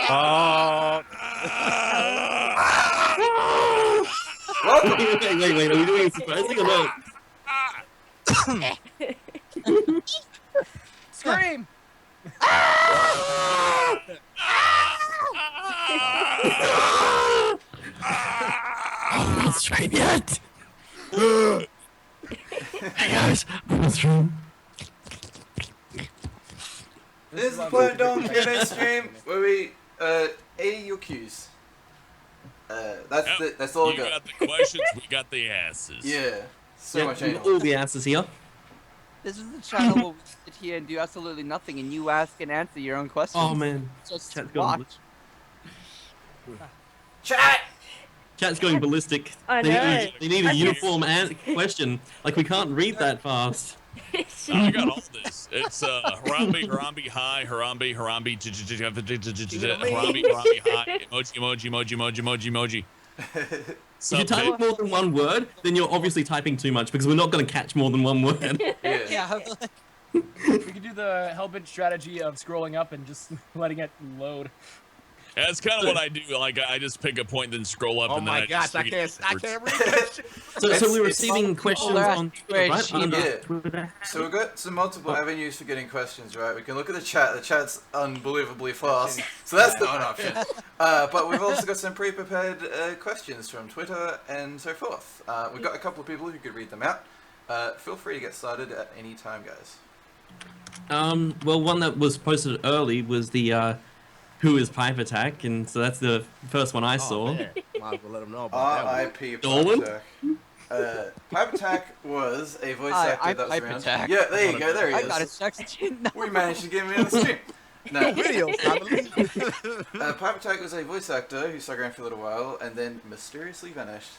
Oh. Wait, are we doing it surprising or not? Scream! Oh, not stream yet. Hey guys, I'm on stream. This is the Planet Dolan Q&A stream where we A your Q's. That's all I got. You got the questions, we got the asses. Yeah, so much we've anal. all the answers here. This is the channel where we sit here and do absolutely nothing, and you ask and answer your own questions. Oh man, Just Chat's watch. going, Chat's going ballistic. I They know. need a uniform question. Like we can't read that fast. I got all this. It's Harambe, Harambe, hi, Harambe, Harambe, Harambe, Harambe, hi, emoji. If you type more than one word, then you're obviously typing too much because we're not going to catch more than one word. Yeah. We could do the Hellbent strategy of scrolling up and just letting it load. That's kind of what I do. Like I just pick a point, then scroll up, Oh and then my gosh, I can't read that shit. So we're receiving questions on Twitter, right? Yeah. So we've got some multiple avenues for getting questions, right? We can look at the chat. The chat's unbelievably fast, so that's not an option. But we've also got some pre-prepared questions from Twitter and so forth. We've got a couple of people who could read them out. Feel free to get started at any time, guys. Well, one that was posted early was the who is Pipe Attack, and so that's the first one I saw. Man. Might as well let them know about that one. R.I.P. Dolan? Pipe Attack. Pipe Attack was a voice actor that was Pipe around. Attack. Yeah, there you go. There he I is. got a section. We managed to get him in the stream. No. Videos, I believe. Pipe Attack was a voice actor who stuck around for a little while and then mysteriously vanished.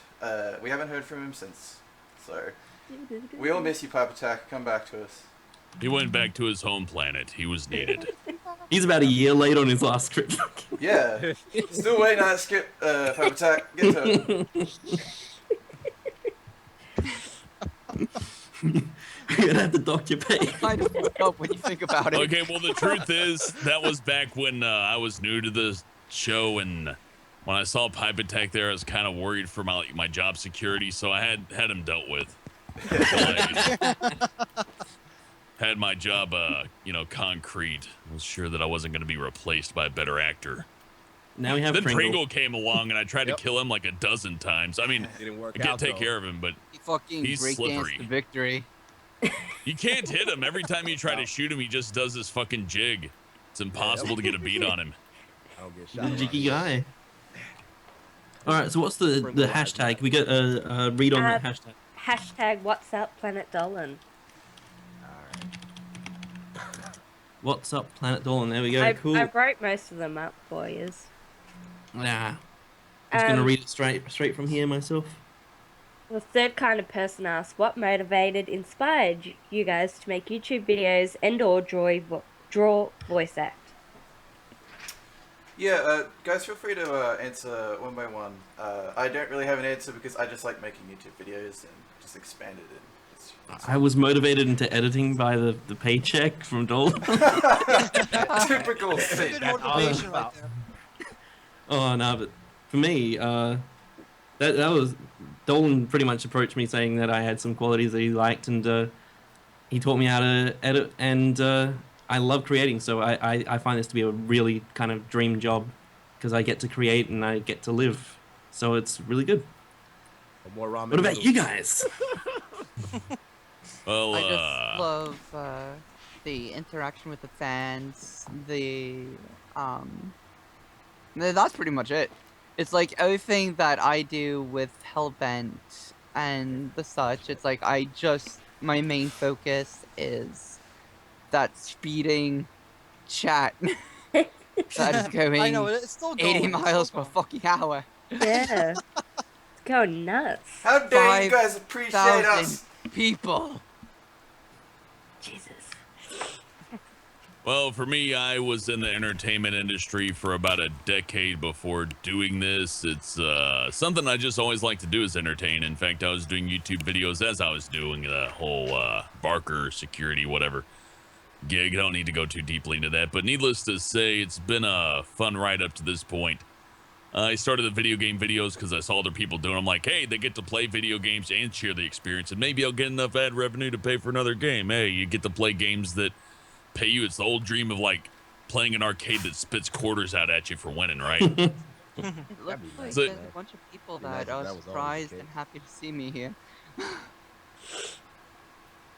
We haven't heard from him since. So, we all miss you, Pipe Attack. Come back to us. he went back to his home planet. He was needed. He's about a year late on his last script. Yeah. Still waiting on that skip, Pipe Attack. Get to it. You're gonna have to dock your pay. Kind of fucked up when you think about it. Okay, well the truth is that was back when I was new to the show, and when I saw Pipe Attack there, I was kind of worried for my job security, so I had him dealt with. Had my job, concrete. I was sure that I wasn't going to be replaced by a better actor. Now we have Then Pringle. Pringle came along, and I tried to kill him like a dozen times. I mean, Didn't work I out, did take though. care of him, but He fucking He's breakdanced slippery. to victory. you can't hit him. Every time you try to shoot him, he just does this fucking jig. It's impossible to get a beat on him. I don't get The shot. jiggy guy. Alright, so what's the hashtag? We get a read on that hashtag. Hashtag What's Up Planet Dolan. What's up, Planet Dolan? There we go. Cool. I wrote most of them up for you. Nah. I'm just gonna read it straight from here myself. The third kind of person asks, what motivated, inspired you guys to make YouTube videos and/or draw voice act? Yeah, guys, feel free to answer one by one. I don't really have an answer because I just like making YouTube videos and just expand it. I was motivated into editing by the paycheck from Dolan. Typical thing. Good motivation right there. Oh no, but for me, that was Dolan pretty much approached me saying that I had some qualities that he liked, and he taught me how to edit, and I love creating, so I find this to be a really kind of dream job because I get to create and I get to live, so it's really good. More ramen What about noodles. you guys? Well, I just love the interaction with the fans. That's pretty much it. It's like everything that I do with Hellbent and the such. It's like my main focus is that speeding chat that is going I know, it's still going. 80 it's miles still per going. fucking hour. Yeah. It's going nuts. How dare you guys appreciate us? 5,000 people. Jesus. Well, for me, I was in the entertainment industry for about a decade before doing this. It's something I just always like to do is entertain. In fact, I was doing YouTube videos as I was doing the whole Barker security, whatever. gig. I don't need to go too deeply into that, but needless to say, it's been a fun ride up to this point. I started the video game videos because I saw other people doing. I'm like, hey, they get to play video games and share the experience, and maybe I'll get enough ad revenue to pay for another game. Hey, you get to play games that pay you. It's the old dream of like playing an arcade that spits quarters out at you for winning, right? It looks like So- there's a bunch of people Be nice that if are that was always the surprised case. and happy to see me here.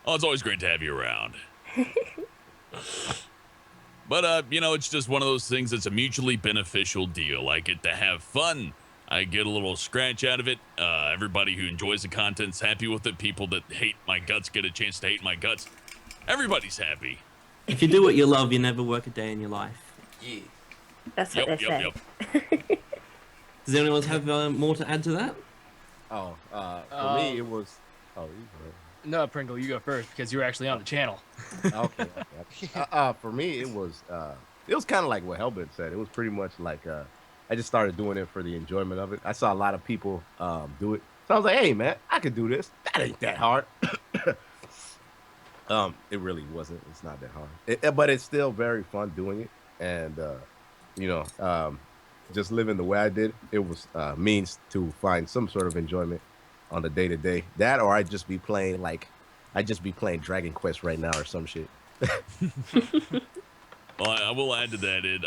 Oh, it's always great to have you around. But, you know, it's just one of those things that's a mutually beneficial deal. I get to have fun. I get a little scratch out of it. Everybody who enjoys the content's happy with it. People that hate my guts get a chance to hate my guts. Everybody's happy. If you do what you love, you never work a day in your life. Yeah. That's what Yep, they yep, say. yep. Does anyone else have more to add to that? Oh, for me it was. Oh, you go No, Pringle, you go first because you were actually on the channel. ahead. Okay. For me it was kind of like what Hellbent said. It was pretty much like I just started doing it for the enjoyment of it. I saw a lot of people do it, so I was like, hey man, I could do this. That ain't that hard. It really wasn't. It's not that hard. But it's still very fun doing it, and you know, just living the way I did, it was means to find some sort of enjoyment on the day to day. That, or I'd just be playing Dragon Quest right now or some shit. Well, I will add to that. It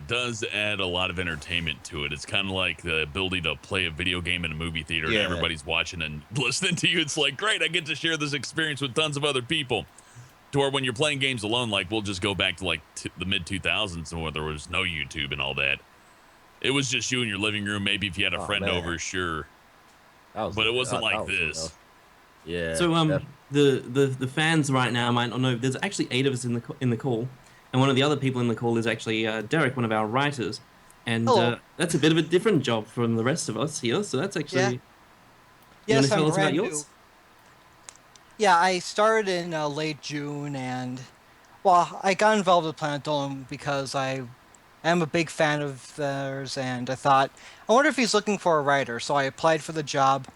does add a lot of entertainment to it. It's kind of like the ability to play a video game in a movie theater and Yeah. everybody's watching and listening to you. It's like, great, I get to share this experience with tons of other people. To where when you're playing games alone, like we'll just go back to like the mid 2000s where there was no YouTube and all that. It was just you in your living room. Maybe if you had a Oh, friend man. over, sure. That was- But it wasn't like that was something this. else. Yeah. So def- the fans right now might not know. There's actually 8 of us in the call, and one of the other people in the call is actually Derek, one of our writers, and Hello. that's a bit of a different job from the rest of us here. So that's actually. Yeah. You Yes, want to tell I'm us about brand yours? new. Yeah, I started in late June, and well, I got involved with Planet Dolan because I am a big fan of theirs, and I thought, I wonder if he's looking for a writer. So I applied for the job,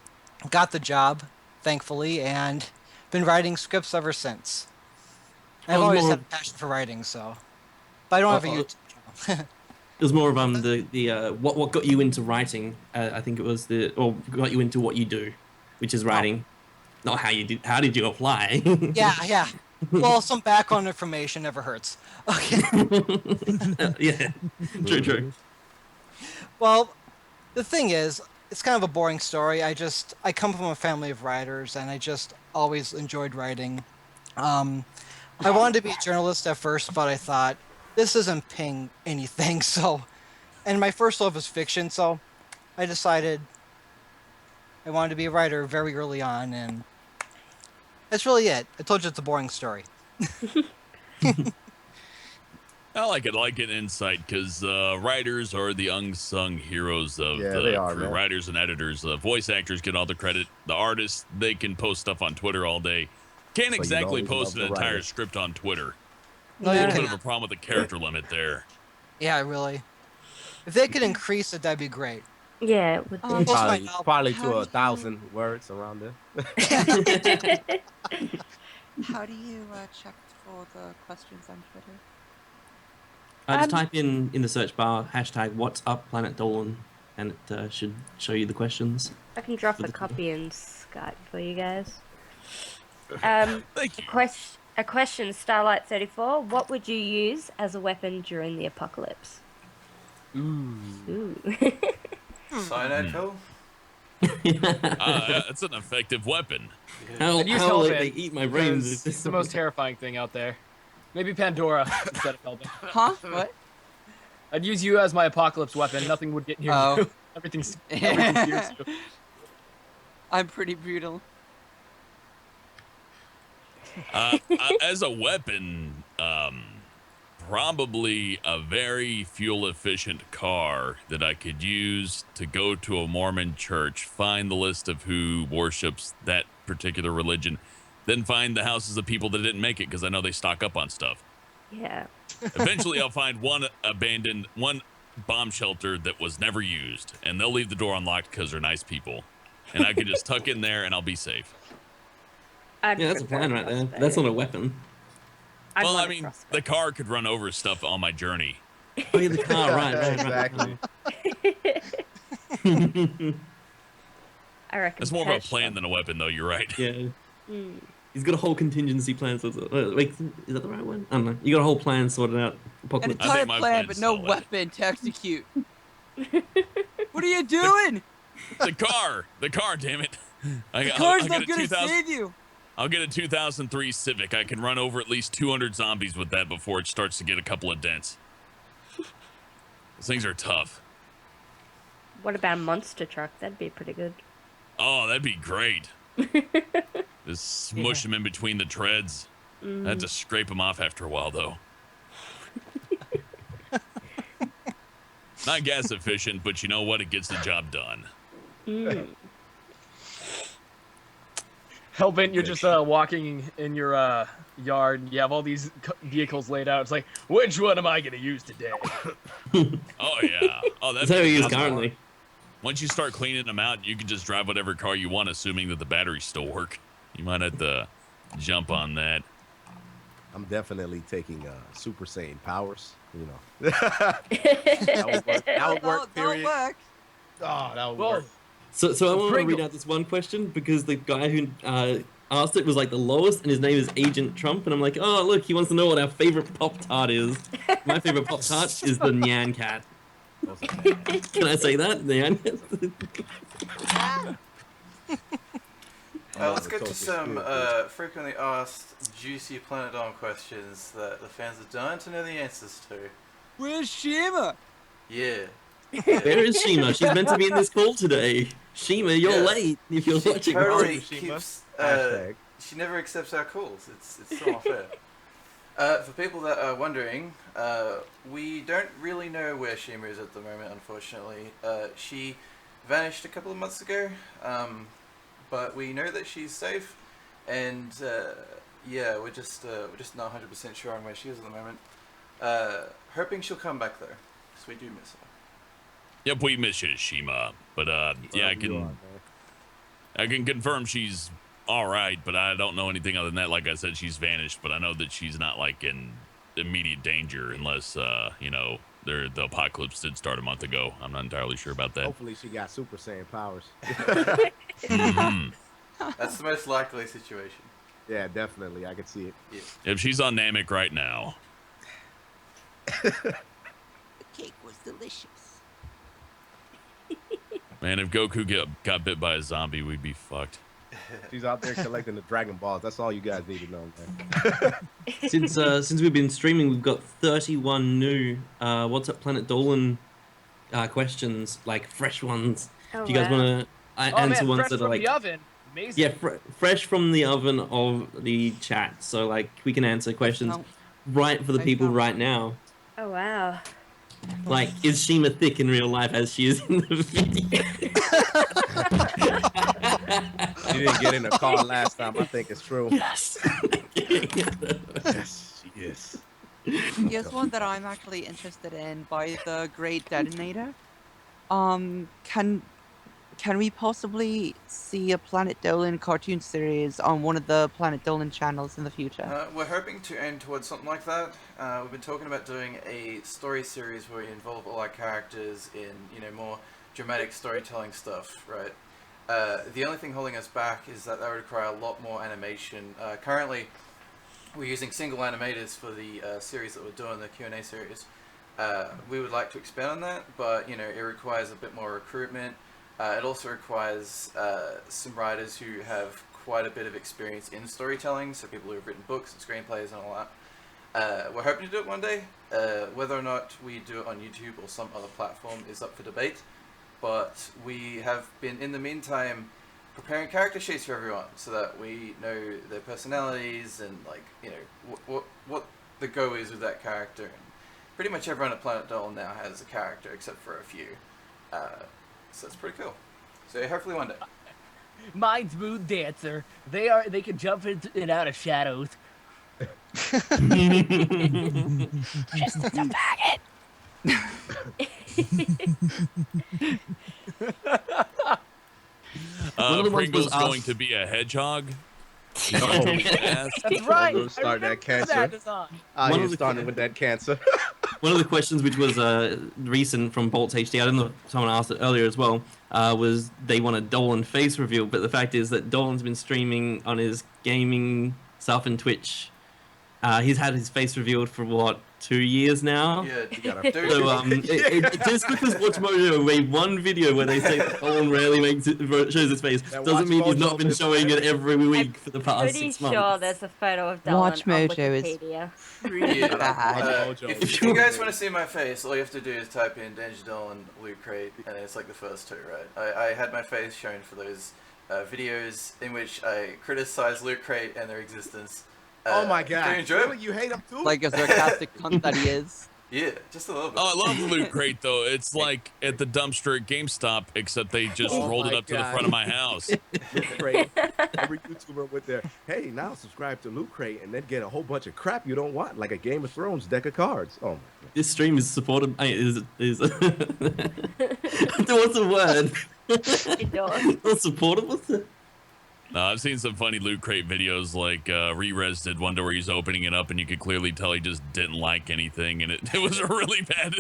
got the job, thankfully, and been writing scripts ever since. I've Oh, always more- had a passion for writing, so, but I don't have a Uh-oh. YouTube channel. It was more of the what got you into writing. I think it was or got you into what you do, which is writing. Not how you did. How did you apply? Yeah. Well, some background information never hurts. Okay. Yeah. True. Well, the thing is, it's kind of a boring story. I come from a family of writers, and I just always enjoyed writing. I wanted to be a journalist at first, but I thought, this isn't paying anything, so... And my first love was fiction, so I decided I wanted to be a writer very early on, and that's really it. I told you it's a boring story. I like it. I like an insight because writers are the unsung heroes of Yeah, the they are, crew. man. Writers and editors. Voice actors get all the credit. The artists, they can post stuff on Twitter all day. Can't But you exactly always post love an the entire writers. script on Twitter. No, A you little bit cannot. of a problem with the character limit there. Yeah, really. If they could increase it, that'd be great. Yeah, it would be. Most of my probably, novels- probably How to do 1,000 words around there. How do you check for the questions on Twitter? Just type in the search bar hashtag What's Up Planet Dolan, and it should show you the questions. I can drop For a the- copy in Skype for you guys. Thank you. A question, Starlight 34. What would you use as a weapon during the apocalypse? Ooh. Cyanide pill? It's an effective weapon. How I'd use they Hellbent eat my brains? because It's the most terrifying thing out there. Maybe Pandora instead of Hellbent. Huh? What? I'd use you as my apocalypse weapon. Nothing would get near Oh. you. Everything's fears you. I'm pretty brutal. As a weapon, probably a very fuel efficient car that I could use to go to a Mormon church, find the list of who worships that particular religion, then find the houses of people that didn't make it because I know they stock up on stuff. Yeah. Eventually, I'll find one bomb shelter that was never used, and they'll leave the door unlocked because they're nice people. And I can just tuck in there and I'll be safe. I'd Yeah, that's a prefer plan right there. crossbow. That's not a weapon. I'd Well, want I a mean, crossbow. the car could run over stuff on my journey. Oh, yeah, the car, right. Exactly. I reckon. That's more of a Pez plan shot. than a weapon, though. You're right. Yeah. Mm. He's got a whole contingency plan. So wait, is that the right one? I don't know. You got a whole plan sorted out. An Apocalypse. I think entire my plan, plan's but no solid. weapon to execute. What are you doing? The car, damn it! The car's I'll not get a gonna 2000 save you. I'll get a 2003 Civic. I can run over at least 200 zombies with that before it starts to get a couple of dents. Those things are tough. What about a monster truck? That'd be pretty good. Oh, that'd be great. Just smush them in between the treads. I had to scrape them off after a while, though. Not gas efficient, but you know what? It gets the job done. Hellbent, you're just walking in your yard. You have all these vehicles laid out. It's like, which one am I going to use today? Oh, yeah. Oh, That's how he is that's currently. Once you start cleaning them out, you can just drive whatever car you want, assuming that the batteries still work. You might have to jump on that. I'm definitely taking Super Saiyan powers. You know, that would work. That would work. That'll Period. work. Oh, that would Whoa. work. So I want to Pringle. read out this one question because the guy who asked it was like the lowest, and his name is Agent Trump, and I'm like, oh look, he wants to know what our favorite Pop Tart is. My favorite Pop Tart is the Nyan Cat. Can I say that? Nyan. Let's get to some frequently asked, juicy Planet Dawn questions that the fans are dying to know the answers to. Where's Shima? Yeah. Where is Shima? She's meant to be in this call today. Shima, you're Yeah. late if you're watching. Totally Shima. keeps. Hashtag. She never accepts our calls. It's so unfair. For people that are wondering, we don't really know where Shima is at the moment, unfortunately. She vanished a couple of months ago, but we know that she's safe, and yeah, we're just not 100% sure on where she is at the moment. Hoping she'll come back though, because we do miss her. Yep, we miss you, Shima. But yeah, I can confirm she's all right, but I don't know anything other than that. Like I said, she's vanished, but I know that she's not like in immediate danger unless you know, the apocalypse did start a month ago. I'm not entirely sure about that. Hopefully, she got Super Saiyan powers. Mhm. That's the most likely situation. Yeah, definitely. I can see it. Yeah. If she's on Namek right now, The cake was delicious. man, if Goku got bit by a zombie, we'd be fucked. She's out there collecting the Dragon Balls. That's all you guys need to know, man. Since we've been streaming, we've got 31 new What's Up Planet Dolan questions, like fresh ones. Oh, If you guys wow. want to Oh answer man, ones fresh that are from like the oven. Amazing. yeah, fresh from the oven of the chat. So like we can answer questions No. right for the I people don't. right now. Oh wow. Like, is Shima thick in real life as she is in the video? She didn't get in the car last time. I think it's true. Yes. Yes, she is. Here's one that I'm actually interested in by the Great Detonator. Can we possibly see a Planet Dolan cartoon series on one of the Planet Dolan channels in the future? We're hoping to aim towards something like that. We've been talking about doing a story series where we involve all our characters in, you know, more dramatic storytelling stuff, right? The only thing holding us back is that would require a lot more animation. Currently, we're using single animators for the series that we're doing, the Q&A series. We would like to expand on that, but, you know, it requires a bit more recruitment. It also requires some writers who have quite a bit of experience in storytelling, so people who have written books and screenplays and all that. We're hoping to do it one day. Whether or not we do it on YouTube or some other platform is up for debate, but we have been, in the meantime, preparing character sheets for everyone so that we know their personalities and, like, you know, what the go is with that character. And pretty much everyone at Planet Dolan now has a character except for a few. So it's pretty cool. So hopefully one day. Mine's Moon Dancer. They can jump in and out of shadows. Just a faggot. One of the ones Pringle's was going asked- to be a hedgehog. Oh, That's right. Don't start that cancer. That design. One You're of the- starting with that cancer. One of the questions, which was recent from Bolts HD, I don't know if someone asked it earlier as well, was they want a Dolan face reveal, but the fact is that Dolan's been streaming on his gaming stuff and Twitch. He's had his face revealed for what, 2 years now? Yeah, You gotta dude. So just because Watchmojo made one video where they say that Dolan rarely shows his face That doesn't mean he's not Watchmojo been is showing it every week for the past Pretty 6 sure months. there's a photo of Dolan Watch on Mojo is Wikipedia. pretty Yeah, bad. Mojo. If you guys want to see my face, all you have to do is type in Danger Dolan Loot Crate, and it's like the first two, right? I had my face shown for those videos in which I criticized Loot Crate and their existence. Oh my Do you god. enjoy it? Really? You hate him too? Like a sarcastic cunt that he is. Yeah, just a little bit. Oh, I love the Loot Crate though. It's like at the dumpster at GameStop, except they just Oh rolled it my up to the God. front of my house. Loot Crate. Every YouTuber with their, hey, now subscribe to Loot Crate and then get a whole bunch of crap you don't want, like a Game of Thrones deck of cards. Oh my god. This stream is supported. Is what's the word? Not supported. What's the? No, I've seen some funny Loot Crate videos, like Re-Res did one where he's opening it up and you could clearly tell he just didn't like anything, and it was a really bad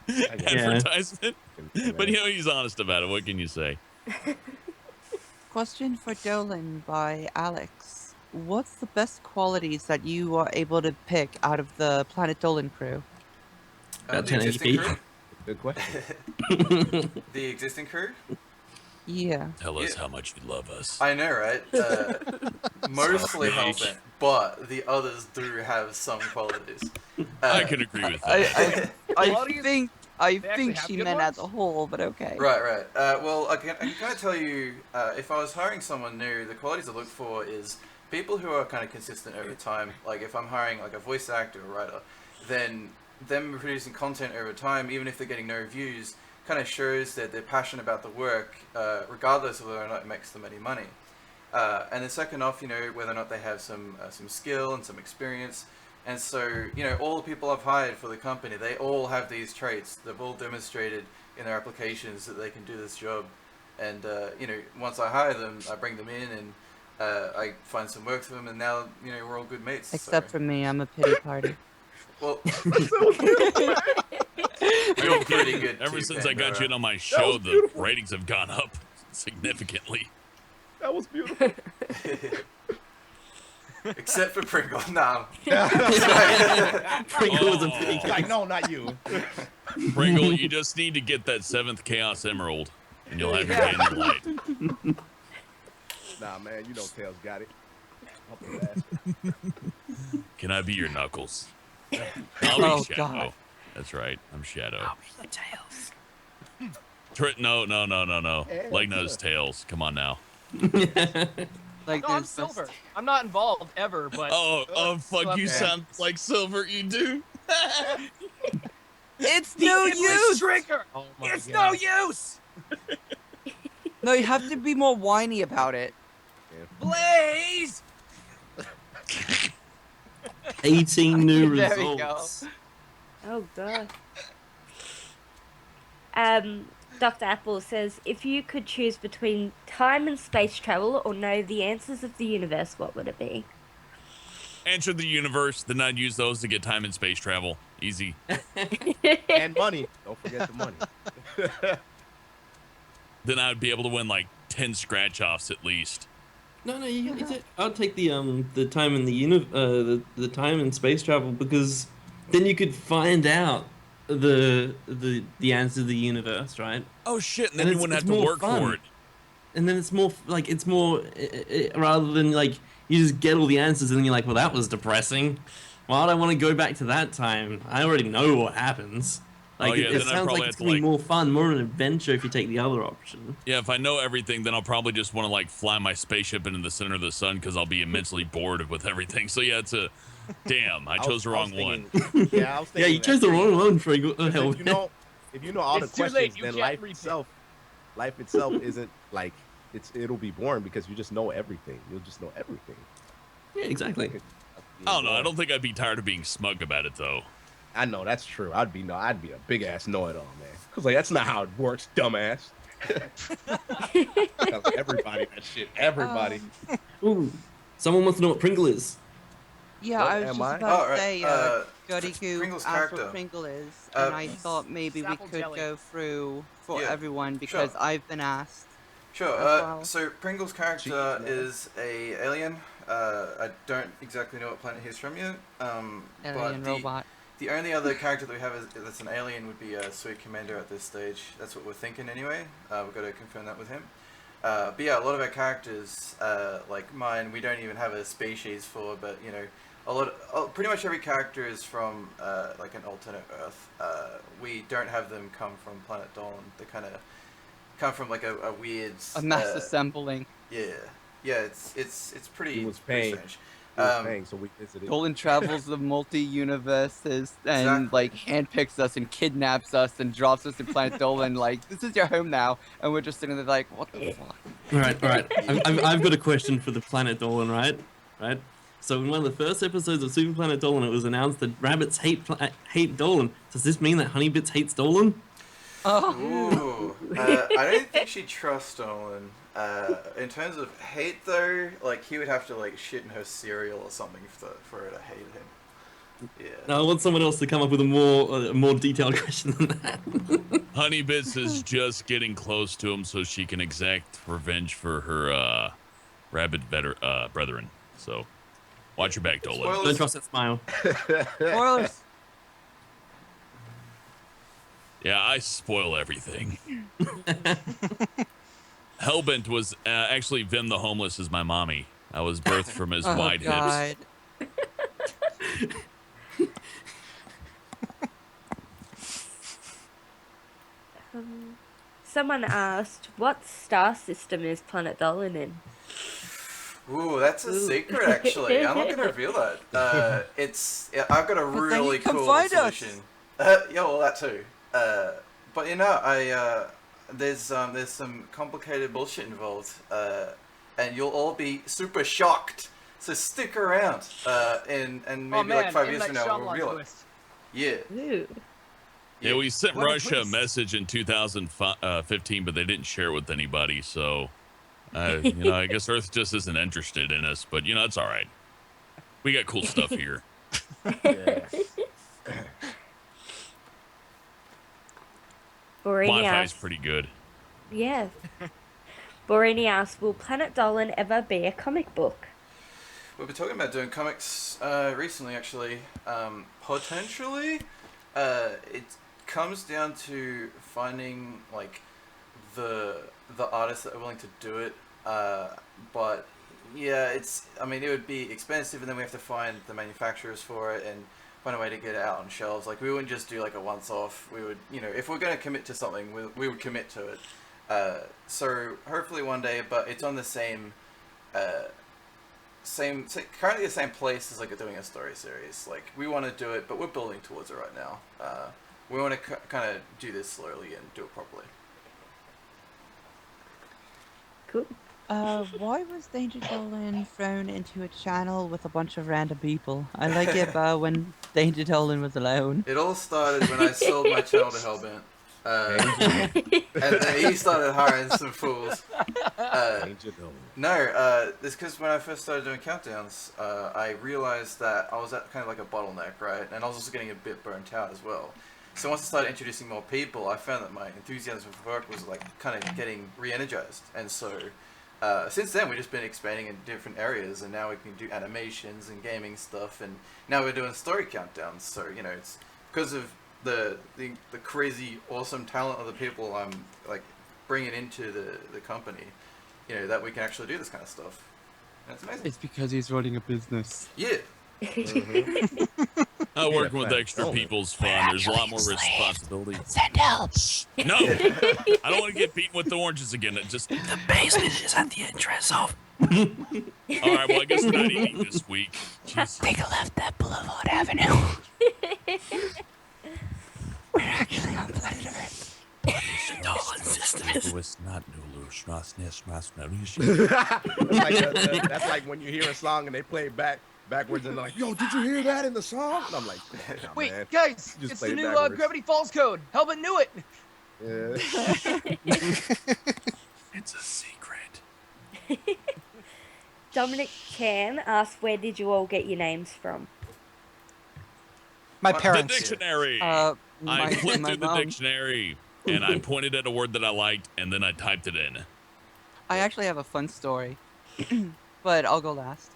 advertisement. But you know, he's honest about it. What can you say? Question for Dolan by Alex. What's the best qualities that you are able to pick out of the Planet Dolan crew? About The existing 1080p. crew? Good question. The existing crew? Yeah. Tell us Yeah. how much you love us. I know, right? Mostly Sorry. Hellbent, but the others do have some qualities. I can agree with that. I Qualities? think They actually have she good meant ones? as a whole, but okay. Right. Well, I can kind of tell you, if I was hiring someone new, the qualities I look for is people who are kind of consistent over time. Like if I'm hiring like a voice actor or writer, then them producing content over time, even if they're getting no views, kind of shows that they're passionate about the work, regardless of whether or not it makes them any money. And then second off, you know, whether or not they have some skill and some experience. And so, you know, all the people I've hired for the company, they all have these traits. They've all demonstrated in their applications that they can do this job. And, you know, once I hire them, I bring them in and I find some work for them. And now, you know, we're all good mates. Except for me, I'm a pity party. Well, You're pretty good Ever too, since I got you in Pandora. on my show, the ratings have gone up significantly. That was beautiful. Except for Pringle. Nah. Pringle was a Oh. pretty Like, no, not you. Pringle, you just need to get that 7th Chaos Emerald, and you'll have your day in the light. Nah, man, you know Tails got it. Up his ass. Can I be your Knuckles? I'll Oh, be Shadow. God. That's right, I'm Shadow. I'll be the Tails. No. Legna's Tails. Come on now. Like, No, I'm there's Silver. I'm not involved ever, but Oh, fuck, you Yeah. sound like Silver, you do. It's no use! Trigger. Oh my It's God. no use. No, you have to be more whiny about it. Blaze. 18 new There we results. Oh god. Dr. Apple says, if you could choose between time and space travel or know the answers of the universe, what would it be? Enter the universe, then I'd use those to get time and space travel. Easy. And money. Don't forget the money. Then I'd be able to win like 10 scratch-offs at least. No, I'll take the time and the time and space travel, because then you could find out the answer to the universe, right? Oh shit, and then And you it's- wouldn't have it's to more work fun. for it. And then it's more rather than like you just get all the answers and then you're like, well, that was depressing. Why would I want to go back to that time? I already know what happens. Like, Oh, yeah, it then I'd sounds probably like have it's to, gonna be like- more fun, more of an adventure if you take the other option. Yeah, if I know everything, then I'll probably just want to like fly my spaceship into the center of the sun because I'll be immensely bored with everything. So yeah, it's a damn. I chose the wrong one. Yeah, I was thinking. Yeah, you that chose the too. wrong one for hell. If you know all It's the too late, questions, you then can't repeat. life itself isn't like it'll be boring because you just know everything. You'll just know everything. Yeah, exactly. I don't know. I don't think I'd be tired of being smug about it though. I know that's true. I'd be a big ass know-it-all, man. Cause like that's not how it works, dumbass. Tell everybody that shit. Everybody. Ooh, Someone wants to know what Pringle is. Yeah, What I was am just I? about Oh, to right, say, Goody Goop Pringle's asked character. what Pringle is, and I Yes. thought maybe we Apple could jelly. go through for Yeah, everyone sure. because I've been asked. Sure. as well. So Pringle's character Cheese, man. is a alien. I don't exactly know what planet he's from yet. Alien but robot. the only other character that we have that's an alien would be Sweet Commander at this stage. That's what we're thinking anyway. We've got to confirm that with him. But yeah, a lot of our characters, like mine, we don't even have a species for. But you know, pretty much every character is from like an alternate Earth. We don't have them come from Planet Dolan. They kind of come from like a weird A mass assembling. Yeah, it's pretty. He was pretty paying. strange. He was paying, so we visited. Dolan travels the multi-universes and Exactly. like handpicks us and kidnaps us and drops us in Planet Dolan. Like, this is your home now, and we're just sitting there like, what the fuck? All right. I've got a question for the Planet Dolan, right? So in one of the first episodes of Super Planet Dolan, it was announced that rabbits hate Dolan. Does this mean that Honeybits hates Dolan? Oh. Ooh, I don't think she trusts Dolan. In terms of hate, though, like he would have to like shit in her cereal or something for her to hate him. Yeah. No, I want someone else to come up with a more detailed question than that. Honeybits is just getting close to him so she can exact revenge for her rabid brethren. So watch your back, Dolan. Spoilers. Don't trust that smile. Spoilers. Yeah, I spoil everything. Hellbent was actually Vim the Homeless is my mommy. I was birthed from his wide God. hips. Someone asked, what star system is Planet Dolan in? Ooh, that's a secret actually. I'm not gonna reveal that. I've got a then really you come cool find us. solution. Yeah, well that too. But you know, there's some complicated bullshit involved, and you'll all be super shocked. So stick around, and maybe Oh man, like 5 M. years Night from now we'll Shyamalan reveal it. twist. Yeah. Ooh. Yeah, we sent What a Russia a twist. message in 2015, but they didn't share it with anybody. So, you know, I guess Earth just isn't interested in us. But you know, it's all right. We got cool stuff here. Yeah. Borini Wi-Fi's asks, pretty good. yeah. Borini asks, will Planet Dolan ever be a comic book? We've been talking about doing comics recently, actually. Potentially, it comes down to finding like the artists that are willing to do it. But yeah, I mean, it would be expensive, and then we have to find the manufacturers for it and find a way to get it out on shelves. Like, we wouldn't just do like a once-off. We would, you know, if we're going to commit to something, we would commit to it. So hopefully one day, but it's on the currently the same place as like doing a story series. Like, we want to do it, but we're building towards it right now. We want to kind of do this slowly and do it properly. Cool. Why was Danger Dolan thrown into a channel with a bunch of random people? I like it when Danger Dolan was alone. It all started when I sold my channel to Hellbent. And then he started hiring some fools. It's because when I first started doing countdowns, I realized that I was at kind of like a bottleneck, right? And I was also getting a bit burnt out as well. So once I started introducing more people, I found that my enthusiasm for work was like kind of getting re-energized. And so since then, we've just been expanding in different areas, and now we can do animations and gaming stuff, and now we're doing story countdowns. So, you know, it's because of the crazy awesome talent of the people I'm like bringing into the company, you know, that we can actually do this kind of stuff. And it's amazing. It's because he's running a business. Yeah. Working with extra people's fun. There's a lot more responsibility. Send help. No, I don't want to get beaten with the oranges again. The basement is at the entrance of. All right, well, I guess we're not eating this week. Jeez. Take a left at Boulevard Avenue. We're actually on planet Earth. That's like when you hear a song and they play it backwards and they're like, "Yo, did you hear that in the song?" And I'm like, "Nah, Wait, man. guys, Just it's play the it new backwards." Gravity Falls code. Hellbent knew it. Yeah. It's a secret. Dominic can, ask where did you all get your names from? My The The parents. dictionary. Uh, I flipped my through the mom. dictionary and I pointed at a word that I liked and then I typed it in. I actually have a fun story, but I'll go last.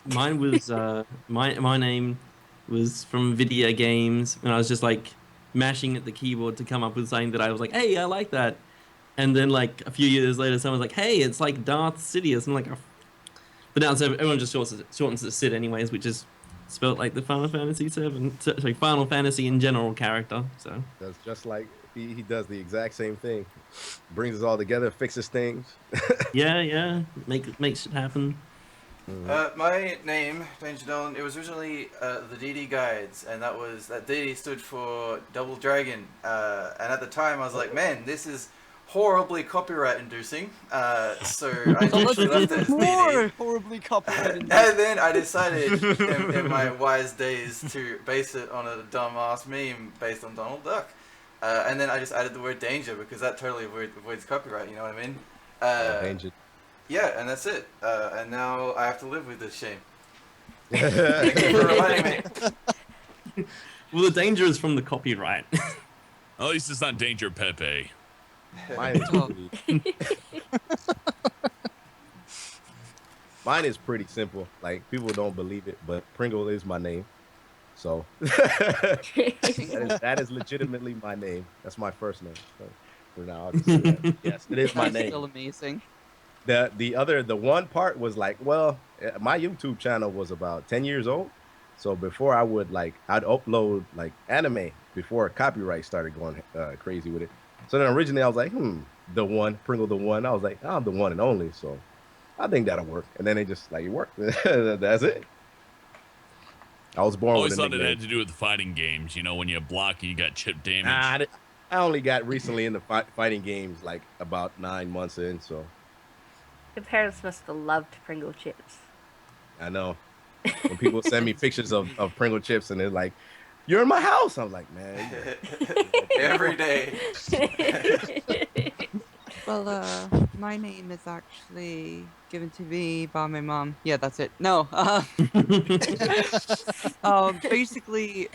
Mine was my name was from video games, and I was just like mashing at the keyboard to come up with something that I was like, hey, I like that. And then like a few years later, someone's like, hey, it's like Darth Sidious. I'm like, oh. But now so everyone just shortens it Sid anyways, which is spelt like the Final Fantasy 7, sorry, Final Fantasy in general character. So That's just like he does the exact same thing. Brings us all together, fixes things. yeah, makes it happen. My name, Danger Dolan, it was originally the DD Guides, and that DD stood for Double Dragon. And at the time, I was like, man, this is horribly copyright-inducing. So I eventually left it as DD. horribly copyrighted. And then I decided, in my wise days, to base it on a dumbass meme based on Donald Duck. And then I just added the word danger because that totally avoids copyright. You know what I mean? Danger. Yeah, and that's it. And now I have to live with this shame. Thank you for reminding me. Well, the danger is from the copyright. At least it's not Danger Pepe. Mine is pretty, mine is pretty simple. Like, people don't believe it, but Pringle is my name. So that is legitimately my name. That's my first name. So for now, I'll just say that. Yes, it is my That's name. still amazing. The one part was like, well, my YouTube channel was about 10 years old. So before I'd upload like anime before copyright started going crazy with it. So then originally I was like, the one, Pringle the one. I was like, I'm the one and only. So I think that'll work. And then it just like, it worked. That's it. I was born Always with a thought it nickname. had to do with the fighting games. You know, when you block and you got chip damage. Nah, I only got recently into fighting games like about 9 months in. So Your parents must have loved Pringle chips. I know. When people send me pictures of Pringle chips and they're like, you're in my house. I'm like, man. Every day. Well, my name is actually given to me by my mom. Yeah, that's it. No, basically,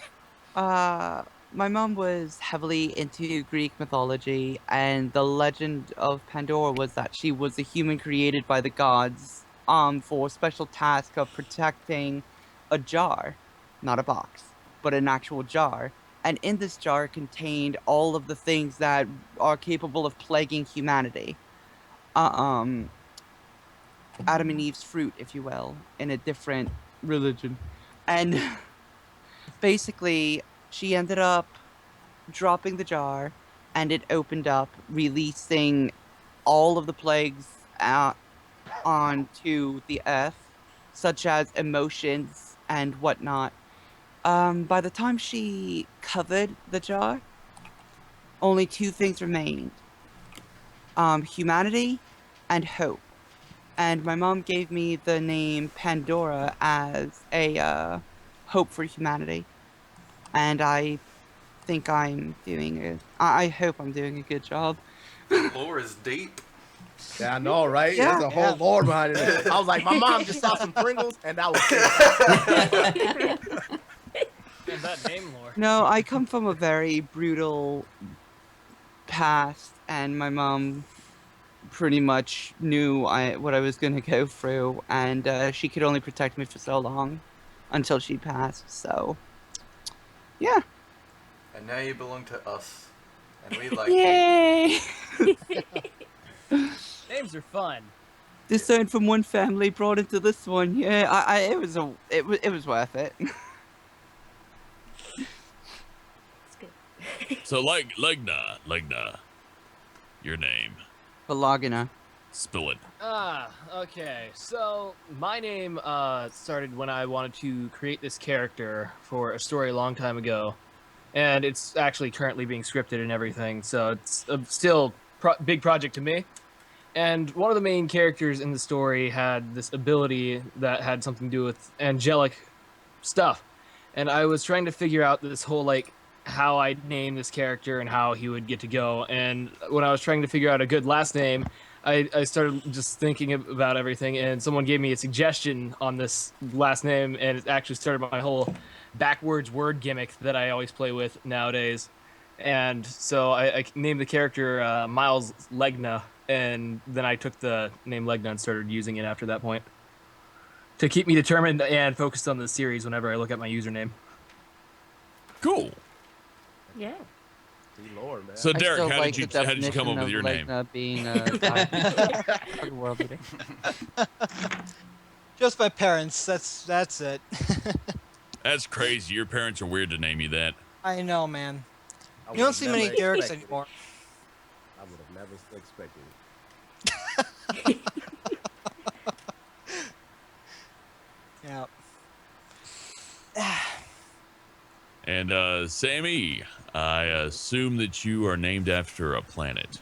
my mom was heavily into Greek mythology, and the legend of Pandora was that she was a human created by the gods, for a special task of protecting a jar, not a box, but an actual jar. And in this jar contained all of the things that are capable of plaguing humanity. Adam and Eve's fruit, if you will, in a different religion. And basically, she ended up dropping the jar, and it opened up, releasing all of the plagues onto the earth, such as emotions and whatnot. By the time she covered the jar, only two things remained. Humanity and hope. And my mom gave me the name Pandora as a hope for humanity. And I think I'm doing it. I hope I'm doing a good job. Lore is deep. Yeah, I know, right? Yeah. There's a whole lore behind it. I was like, my mom just saw some Pringles, and that was it. And that name lore. No, I come from a very brutal past, and my mom pretty much knew what I was going to go through, and she could only protect me for so long until she passed. So, yeah. And now you belong to us. And we like you. Yay! Names are fun. Disowned from one family, brought into this one. Yeah, it was worth it. It's good. So, Legna, your name. Valegna. Spill it. Okay. So my name started when I wanted to create this character for a story a long time ago, and it's actually currently being scripted and everything. So it's still big project to me. And one of the main characters in the story had this ability that had something to do with angelic stuff, and I was trying to figure out this whole like how I'd name this character and how he would get to go. And when I was trying to figure out a good last name, I started just thinking about everything, and someone gave me a suggestion on this last name, and it actually started my whole backwards word gimmick that I always play with nowadays. And so I named the character Miles Legna, and then I took the name Legna and started using it after that point to keep me determined and focused on the series whenever I look at my username. Cool. Yeah. Lord, man. So, I Derek, still how like did the you come up definition with of your name? Valegna being a world leader. Just my parents. That's it. That's crazy. Your parents are weird to name you that. I know, man. I You don't would've see many never Derek's expected it. anymore. I would have never expected it. Yeah. And Sammie, I assume that you are named after a planet.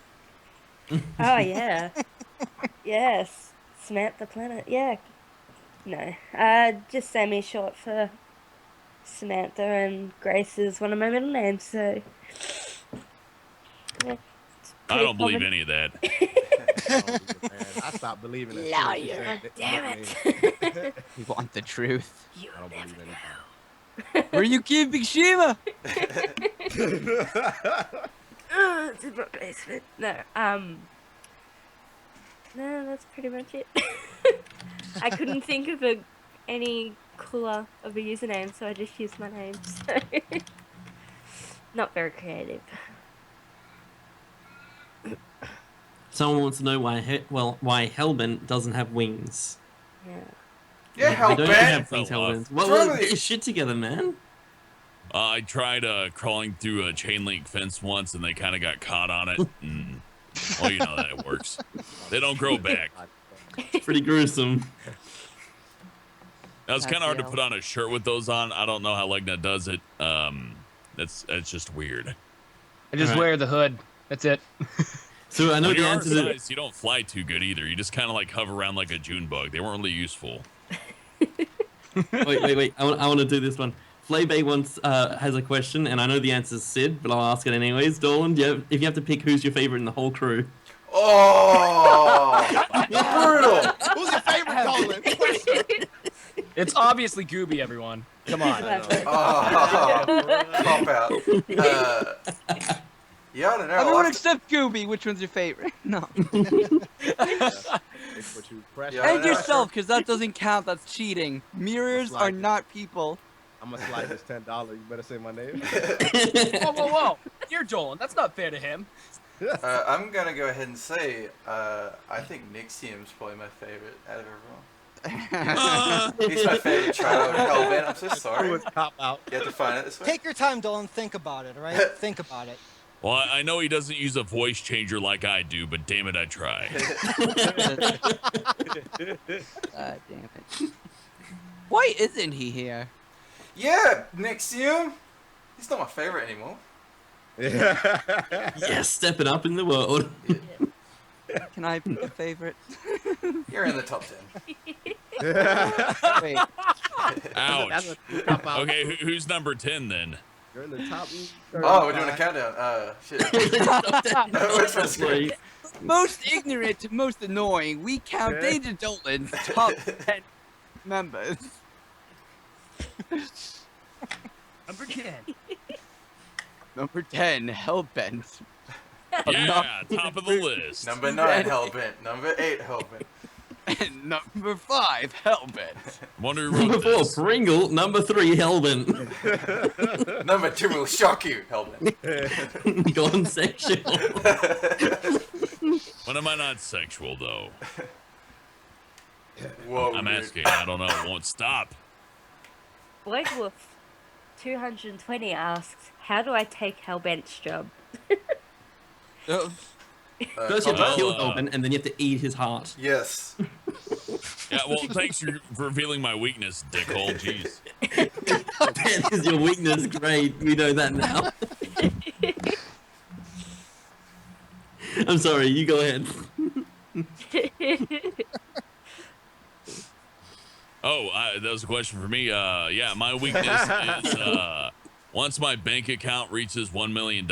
Oh yeah. Yes. Samantha Planet. Yeah. No. Just Sammie short for Samantha, and Grace is one of my middle names, so yeah, it's I pretty don't believe common. any of that. I stopped believing it. Liar. Damn it. We want the truth. You I don't never believe anything. know. Were you keeping Shima? It's in my basement. No, no, that's pretty much it. I couldn't think of any cooler of a username, so I just used my name. So not very creative. Someone wants to know why Hellbent doesn't have wings. Yeah. Yeah, They don't even Hellbent. have wings, Fell off. Hellbent. What's Well, wrong with get you? your shit together, man. I tried crawling through a chain link fence once, and they kind of got caught on it. And, well, you know that it works. They don't grow back. It's pretty gruesome. Now, it's kind of hard to That's put on a shirt with those on. I don't know how Legna does it. It's just weird. I just Alright. wear the hood. That's it. So I know When the you're our answer to size, you don't fly too good either. You just kind of like hover around like a June bug. They weren't really useful. wait. I want to do this one. Flaybay once has a question, and I know the answer's Sid, but I'll ask it anyways. Dolan, if you have to pick who's your favorite in the whole crew. Oh, brutal. Who's your favorite Dolan? It's obviously Gooby, everyone. Come on. Oh, cop out. Yeah, I don't know. Everyone except Gooby. Which one's your favorite? No. Yeah, And yourself, because that doesn't count. That's cheating. Mirrors are not people. I'm gonna slide this $10. You better say my name. Whoa. You're Dolan. That's not fair to him. I'm gonna go ahead and say I think Nixium's probably my favorite out of everyone. He's my favorite child. Hellbent. I'm so sorry. It was cop out. You have to find it this way. Take your time, Dolan. Think about it, all right? Think about it. Well, I know he doesn't use a voice changer like I do, but damn it, I try. Damn it. Why isn't he here? Yeah, Nixium. He's not my favorite anymore. Yes, stepping up in the world. Can I pick a favorite? You're in the top 10. Wait. Ouch. Okay, who's number 10 then? You're in the top. Oh, we're doing a countdown. Shit. Which one's good? Most ignorant to most annoying, we count Yeah. Danger Dolan's top 10 members. Number 10. Number 10, Hellbent. Yeah, top of the list. Number 9, Hellbent. Number 8, Hellbent. And number 5, Hellbent. Wonder who Number wrote 4, this. Pringle. Number 3, Hellbent. Number 2 will shock you, Hellbent. Gone sexual. When am I not sexual, though? Whoa, I'm dude. asking. I don't know. It won't stop. Blake Wolf 220 asks, how do I take Hellbent's job? First, you have to Well, kill Hellbent, and then you have to eat his heart. Yes. Yeah, well, thanks for revealing my weakness, dickhole. Jeez. That is your weakness. Great, we know that now. I'm sorry, you go ahead. Oh, that was a question for me. Yeah, my weakness is Once my bank account reaches $1 million,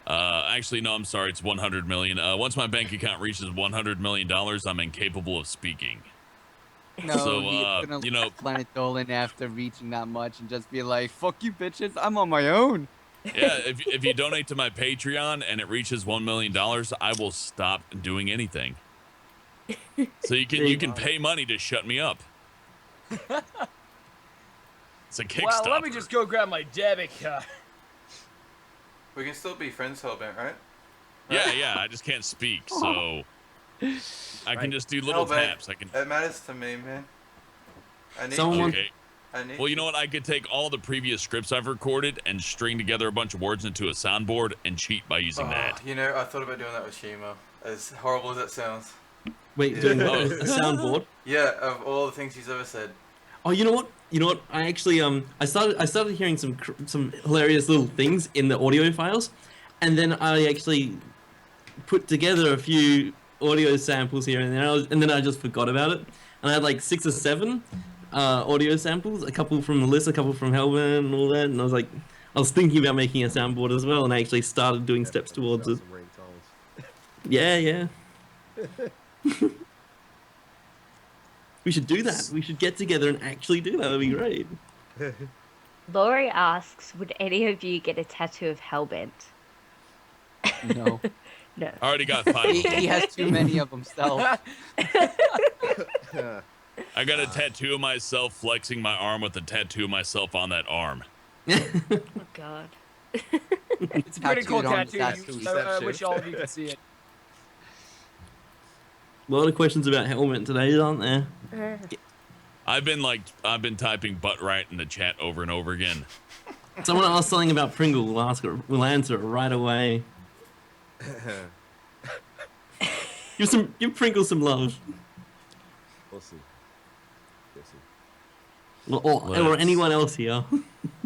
actually, no, I'm sorry, it's 100 million. Once my bank account reaches $100 million, I'm incapable of speaking. No, So, he's gonna you know, Planet Dolan after reaching that much and just be like, "Fuck you, bitches! I'm on my own." yeah, if you donate to my Patreon and it reaches $1 million, I will stop doing anything. So you can pay money to shut me up. It's a Kickstarter. Well, let me just go grab my debit card. We can still be friends, Hellbent, right? Yeah, I just can't speak, so I can just do little Hellbent, taps. I can. It matters to me, man. I need Someone- you. Okay. I need Well, you know what? I could take all the previous scripts I've recorded and string together a bunch of words into a soundboard and cheat by using that. You know, I thought about doing that with Shimo. As horrible as that sounds. Wait, doing what? A soundboard? Yeah, of all the things he's ever said. Oh, you know what? I actually I started hearing some hilarious little things in the audio files, and then I actually put together a few audio samples here and there, and then I just forgot about it. And I had like 6 or 7 audio samples, a couple from Melissa, a couple from Hellbent, and all that. And I was thinking about making a soundboard as well, and I actually started doing steps towards it. Yeah. We should do that. We should get together and actually do that. That'd be great. Laurie asks, would any of you get a tattoo of Hellbent? No, No. I already got 5 of he them. has too many of himself. I got a tattoo of myself flexing my arm with a tattoo of myself on that arm. Oh, God. It's a pretty cool Tattooed on tattoo. the I wish all of you could see it. A lot of questions about Hellbent today, aren't there? I've been typing butt right in the chat over and over again. Someone asked something about Pringle. We'll answer it right away. Give Pringle some love. We'll see. Or anyone else here.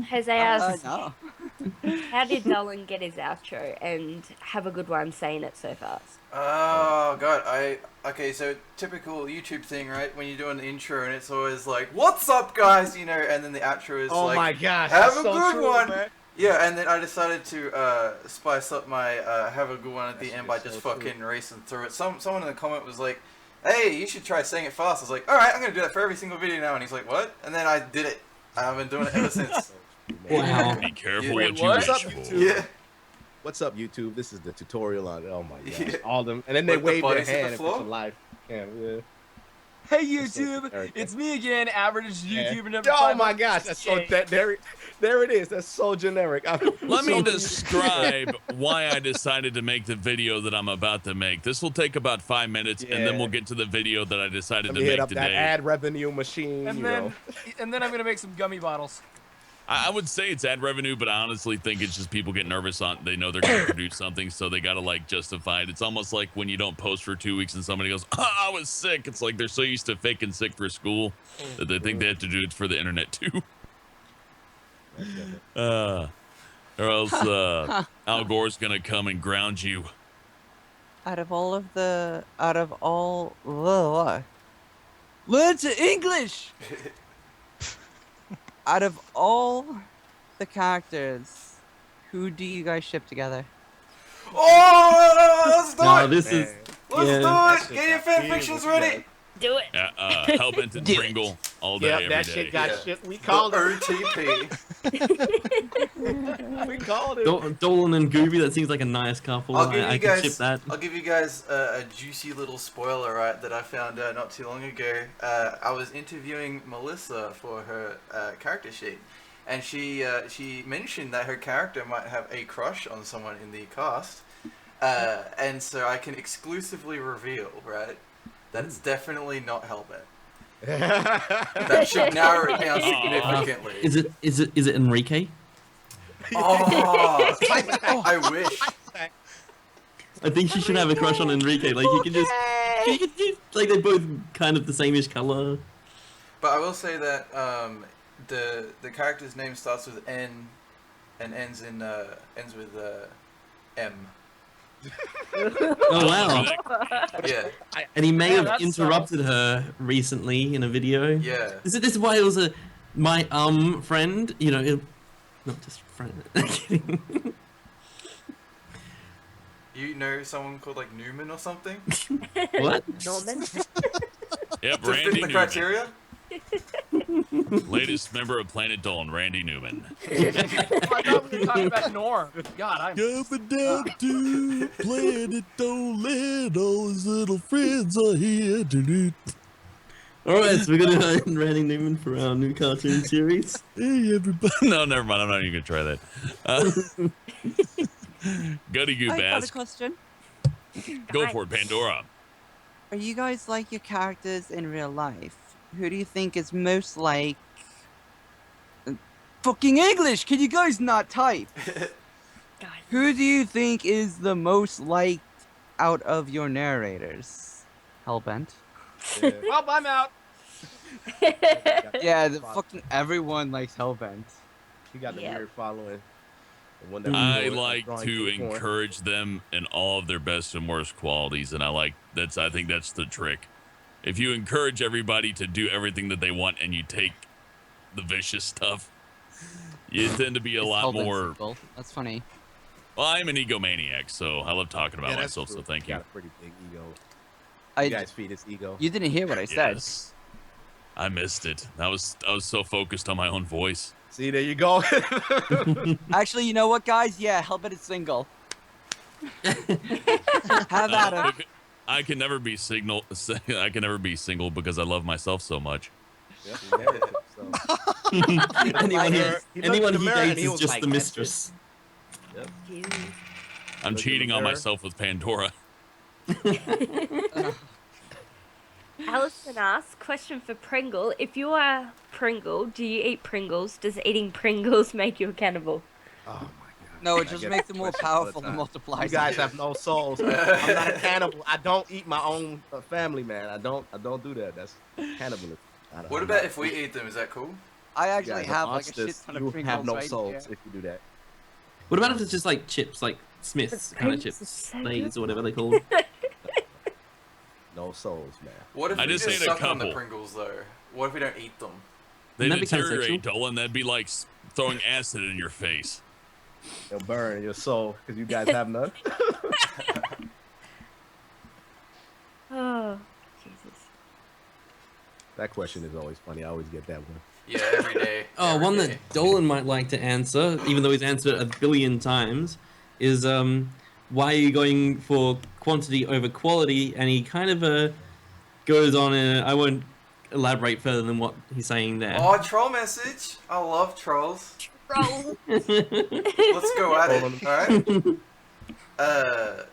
Jose asks, No. how did Dolan get his outro? And have a good one saying it so fast. Oh god, okay, so typical YouTube thing, right? When you do an intro and it's always like, "What's up, guys?" You know, and then the outro is Oh like, my gosh, "Have that's a so good true, one." man. Yeah, and then I decided to spice up my "have a good one" at the end by just fucking racing through it. Someone in the comment was like, "Hey, you should try saying it fast." I was like, "All right, I'm gonna do that for every single video now." And he's like, "What?" And then I did it. I've been doing it ever since. Wow. Be careful Wait, what you what's wish up, for. Yeah. What's up, YouTube? This is the tutorial on. Oh my god, Yeah. all them, and then they With the wave their bodies hit the hand and floor? put some live cam. Yeah. Hey That's so YouTube, hysterical. it's me again, average YouTuber number Oh 5. my gosh, that's so there it is. That's so generic. Let me describe why I decided to make the video that I'm about to make. This will take about 5 minutes, and then Yeah. we'll get to the video that I decided Let to me hit make up that today. ad revenue machine. And you then, know. and then I'm gonna make some gummy bottles. I would say it's ad revenue, but I honestly think it's just people get nervous on. They know they're going to produce something, so they got to like justify it. It's almost like when you don't post for 2 weeks and somebody goes, "I was sick." It's like they're so used to faking sick for school that they think they have to do it for the internet too. Or else Al Gore's gonna come and ground you. Out of all, learn to English. Out of all the characters, who do you guys ship together? Oh, let's do No, it! this is Let's yeah. do it! Get your fan fictions ready! Do it. Hellbent and Pringle all day, every day. that shit got Yeah. shit. We The called it. OTP. We called it. Dolan and Gooby. That seems like a nice couple. I'll give I you can ship guys. that. I'll give you guys a juicy little spoiler, right? That I found not too long ago. I was interviewing Melissa for her character sheet, and she mentioned that her character might have a crush on someone in the cast, and so I can exclusively reveal, right, that it's definitely not Hellbent. That should narrow it down significantly. Is it Enrique? Oh, I wish. I think she should have a crush on Enrique. Like he can like they're both kind of the same-ish color. But I will say that the character's name starts with N, and ends with M. Oh wow! Yeah, And he may Yeah, have that's interrupted her recently in a video. yeah. This is why it was my friend. You know, not just friend. Kidding. You know someone called like Newman or something? What? Norman. Yep, To fit Randy the Newman. criteria? Latest member of Planet Dolan, Randy Newman. I thought we were talking about Norm. God, I'm. Coming down to Planet Dolan, all his little friends are here. All right, so we're gonna Randy Newman for our new cartoon series. Hey, everybody. No, never mind. I'm not even going to try that. Go to you, I got a Bask. question. Go for it, Pandora. Are you guys like your characters in real life? Who do you think is most like... Fucking English! Can you guys not type? God. Who do you think is the most liked out of your narrators? Hellbent. Yeah. Well, I'm out. Yeah, fucking everyone likes Hellbent. He got the Yep. weird following. The one that we I know is, like drawing to through porn. encourage them in all of their best and worst qualities, and I think that's the trick. If you encourage everybody to do everything that they want and you take the vicious stuff, you tend to be a It's lot Hellbent's more. sequel. That's funny. Well, I'm an egomaniac, so I love talking about Yeah, that's myself, true. so thank He you. got a pretty big ego. I, You guys feed his ego. you didn't hear what I said. Yes. I missed it. I was so focused on my own voice. See, there you go. Actually, you know what, guys? Yeah, Hellbent is single. Have at him. I can never be I can never be single because I love myself so much. Yeah, he married him, so. anyone He he, looked in anyone the he mirror and dates he is was just like, the "That's mistress. Jeez. I'm Look in cheating the on mirror. myself with Pandora. Allison asks, question for Pringle. If you are Pringle, do you eat Pringles? Does eating Pringles make you a cannibal? Oh my god. No, I it just get makes that them more question all the powerful and time. multiplies. You guys have no souls. I'm not a cannibal. I don't eat my own family, man. I don't do that. That's cannibalism. What about if we eat them? Is that cool? I you actually guys are have like a shit monsters. ton of You Pringles have no right souls here. if you do that. What about if it's just like chips, like Smith's kind of Pringles chips, is so Lay's good. or whatever they call it? No souls, man. What if I we just just ate a suck on the couple. Pringles though? What if we don't eat them? They Wouldn't that be kinda deteriorate, sexual? Dolan. That'd be like throwing acid in your face. They'll burn your soul because you guys have none. Oh, Jesus. That question is always funny. I always get that one. Yeah, every day. Oh, every one day. that Dolan might like to answer, even though he's answered it a billion times, is why are you going for quantity over quality? And he kind of goes on, I won't elaborate further than what he's saying there. Oh, troll message! I love trolls. Roll. Let's go at it. All right.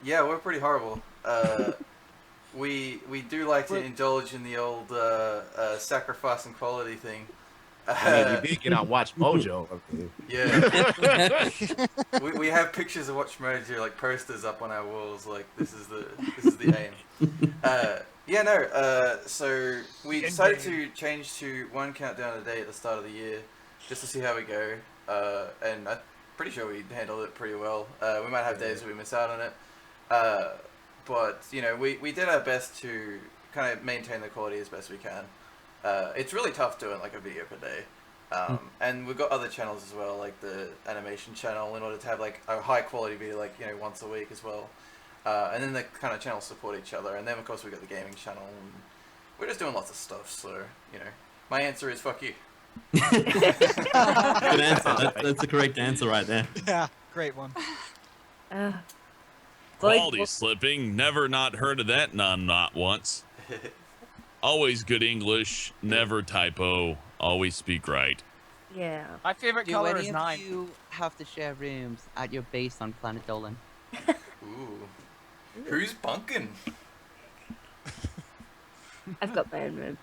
Yeah, we're pretty horrible. We do like to indulge in the old sacrifice and quality thing. I mean, you did get on Watch Mojo. Okay. Yeah. we have pictures of Watch Mojo, like posters up on our walls. Like this is the aim. So we decided to change to one countdown a day at the start of the year, just to see how we go. And I'm pretty sure we handled it pretty well. We might have days where we miss out on it. But you know, we did our best to kind of maintain the quality as best we can. It's really tough doing like a video per day. And we've got other channels as well, like the animation channel, in order to have like a high quality video, like, you know, once a week as well. And then the kind of channels support each other. And then of course we got the gaming channel. And we're just doing lots of stuff. So, you know, my answer is fuck you. Good answer. That's the correct answer right there. Yeah, great one. Quality slipping. Never not heard of that. Not once. Always good English. Never typo. Always speak right. Yeah. My favorite Do color any is of 9. you have to share rooms at your base on Planet Dolan? Ooh. Who's bunking? I've got my own room.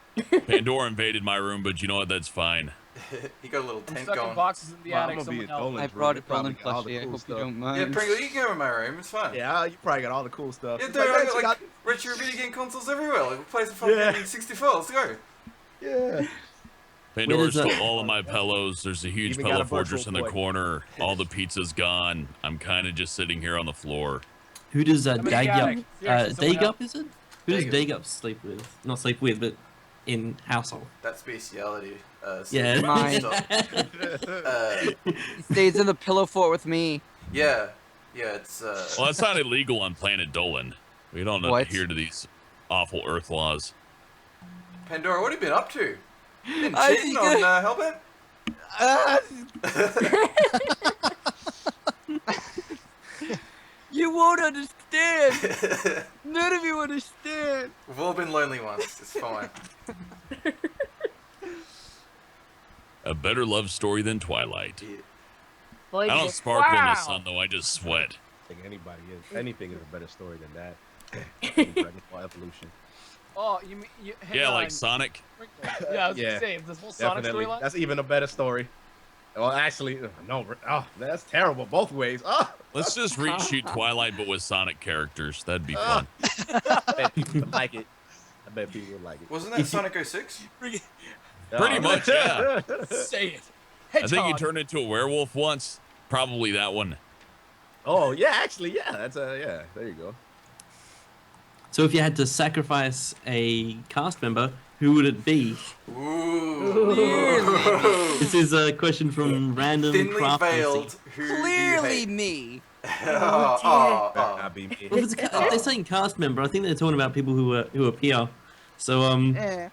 Pandora invaded my room, but you know what? That's fine. He got a little I'm tent stuck in going. boxes in the Well, I'm attic. gonna be Someone a else. Dolan. I brought a Dolan plushie. I hope you don't mind. Yeah, Pringle, you can go in my room. It's fine. Yeah, you probably got all the cool stuff. Yeah, It's dude, I hey, got check like out- retro video game consoles everywhere. Like, we play some fucking Yeah. 64. Let's go. Yeah. Pandora does that- stole all of my pillows. There's a huge Even got pillow a virtual fortress in the boy. corner. All the pizza's gone. I'm kind of just sitting here on the floor. Who does I'm in the attic. Dagup? Seriously, someone Dagup else. is it? Who does Dagup. Dagup sleep with? Not sleep with, but in household. That's bestiality. Yeah. Mine. He stays in the pillow fort with me. Yeah, it's Well, that's not illegal on planet Dolan. We don't What? adhere to these awful Earth laws. Pandora. What have you been up to? Been I cheating think on Hellbent? You won't understand. None of you understand. We've all been lonely once. It's fine. A better love story than Twilight. Yeah. I don't sparkle in the sun, though. I just sweat. I think anything is a better story than that. Dragon Ball Evolution. Oh, you mean hang Yeah, on. like Sonic. Yeah, I was Yeah, gonna say this whole Sonic Definitely. storyline. That's even a better story. Well, actually, no. Oh, that's terrible both ways. Oh, Let's just reshoot Twilight, but with Sonic characters. That'd be fun. I bet people would like it. I bet people would like it. Wasn't that Sonic 06? Pretty much, yeah. Say it. I think he Hedgehog. turned into a werewolf once. Probably that one. Oh yeah, actually, yeah. That's yeah. There you go. So if you had to sacrifice a cast member, who would it be? Ooh. This is a question from random Thinly craft veiled. Who do you Clearly hate? me. Oh. Better not be me. Well, if they're saying cast member, I think they're talking about people who appear. So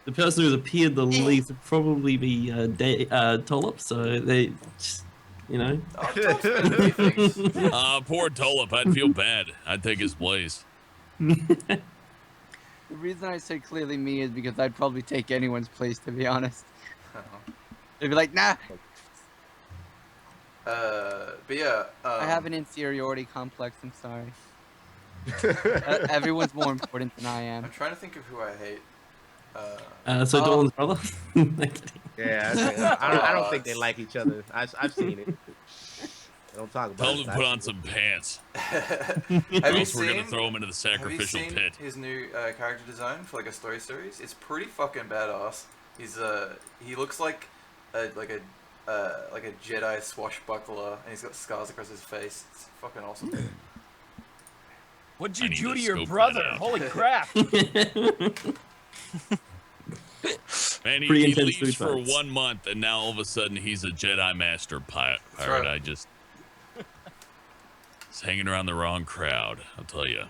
the person who's appeared the least would probably be Tolop. So they, just, you know. Oh, Tom's been in a few things. Poor Tulip. I'd feel bad. I'd take his place. The reason I said clearly me is because I'd probably take anyone's place, to be honest. They'd be like, nah. But yeah. I have an inferiority complex. I'm sorry. Everyone's more important than I am. I'm trying to think of who I hate. So Dolan's brother. Yeah, I don't think they like each other. I've seen it. They don't talk about Tell it. him to put on some pants. Have you Else we're gonna seen? throw him into the Have you sacrificial seen pit. his new character design for like a story series? It's pretty fucking badass. He looks like a Jedi swashbuckler, and he's got scars across his face. It's fucking awesome. What'd I you need do to to your scope that brother? out. Holy crap! Man, Pretty he intense leaves food for fights. 1 month, and now all of a sudden he's a Jedi Master pirate. right. I just... He's hanging around the wrong crowd, I'll tell you.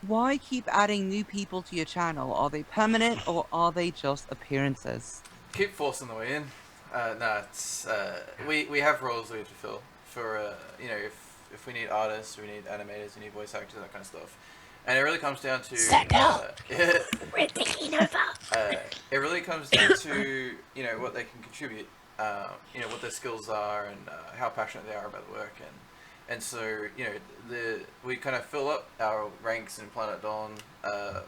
Why keep adding new people to your channel? Are they permanent or are they just appearances? Keep forcing the way in. No, it's we have roles we have to fill for you know, if we need artists, we need animators, we need voice actors, that kind of stuff. And it really comes down to We're taking over. it really comes down to, you know, what they can contribute, you know, what their skills are, and how passionate they are about the work, and so, you know, we kind of fill up our ranks in Planet Dawn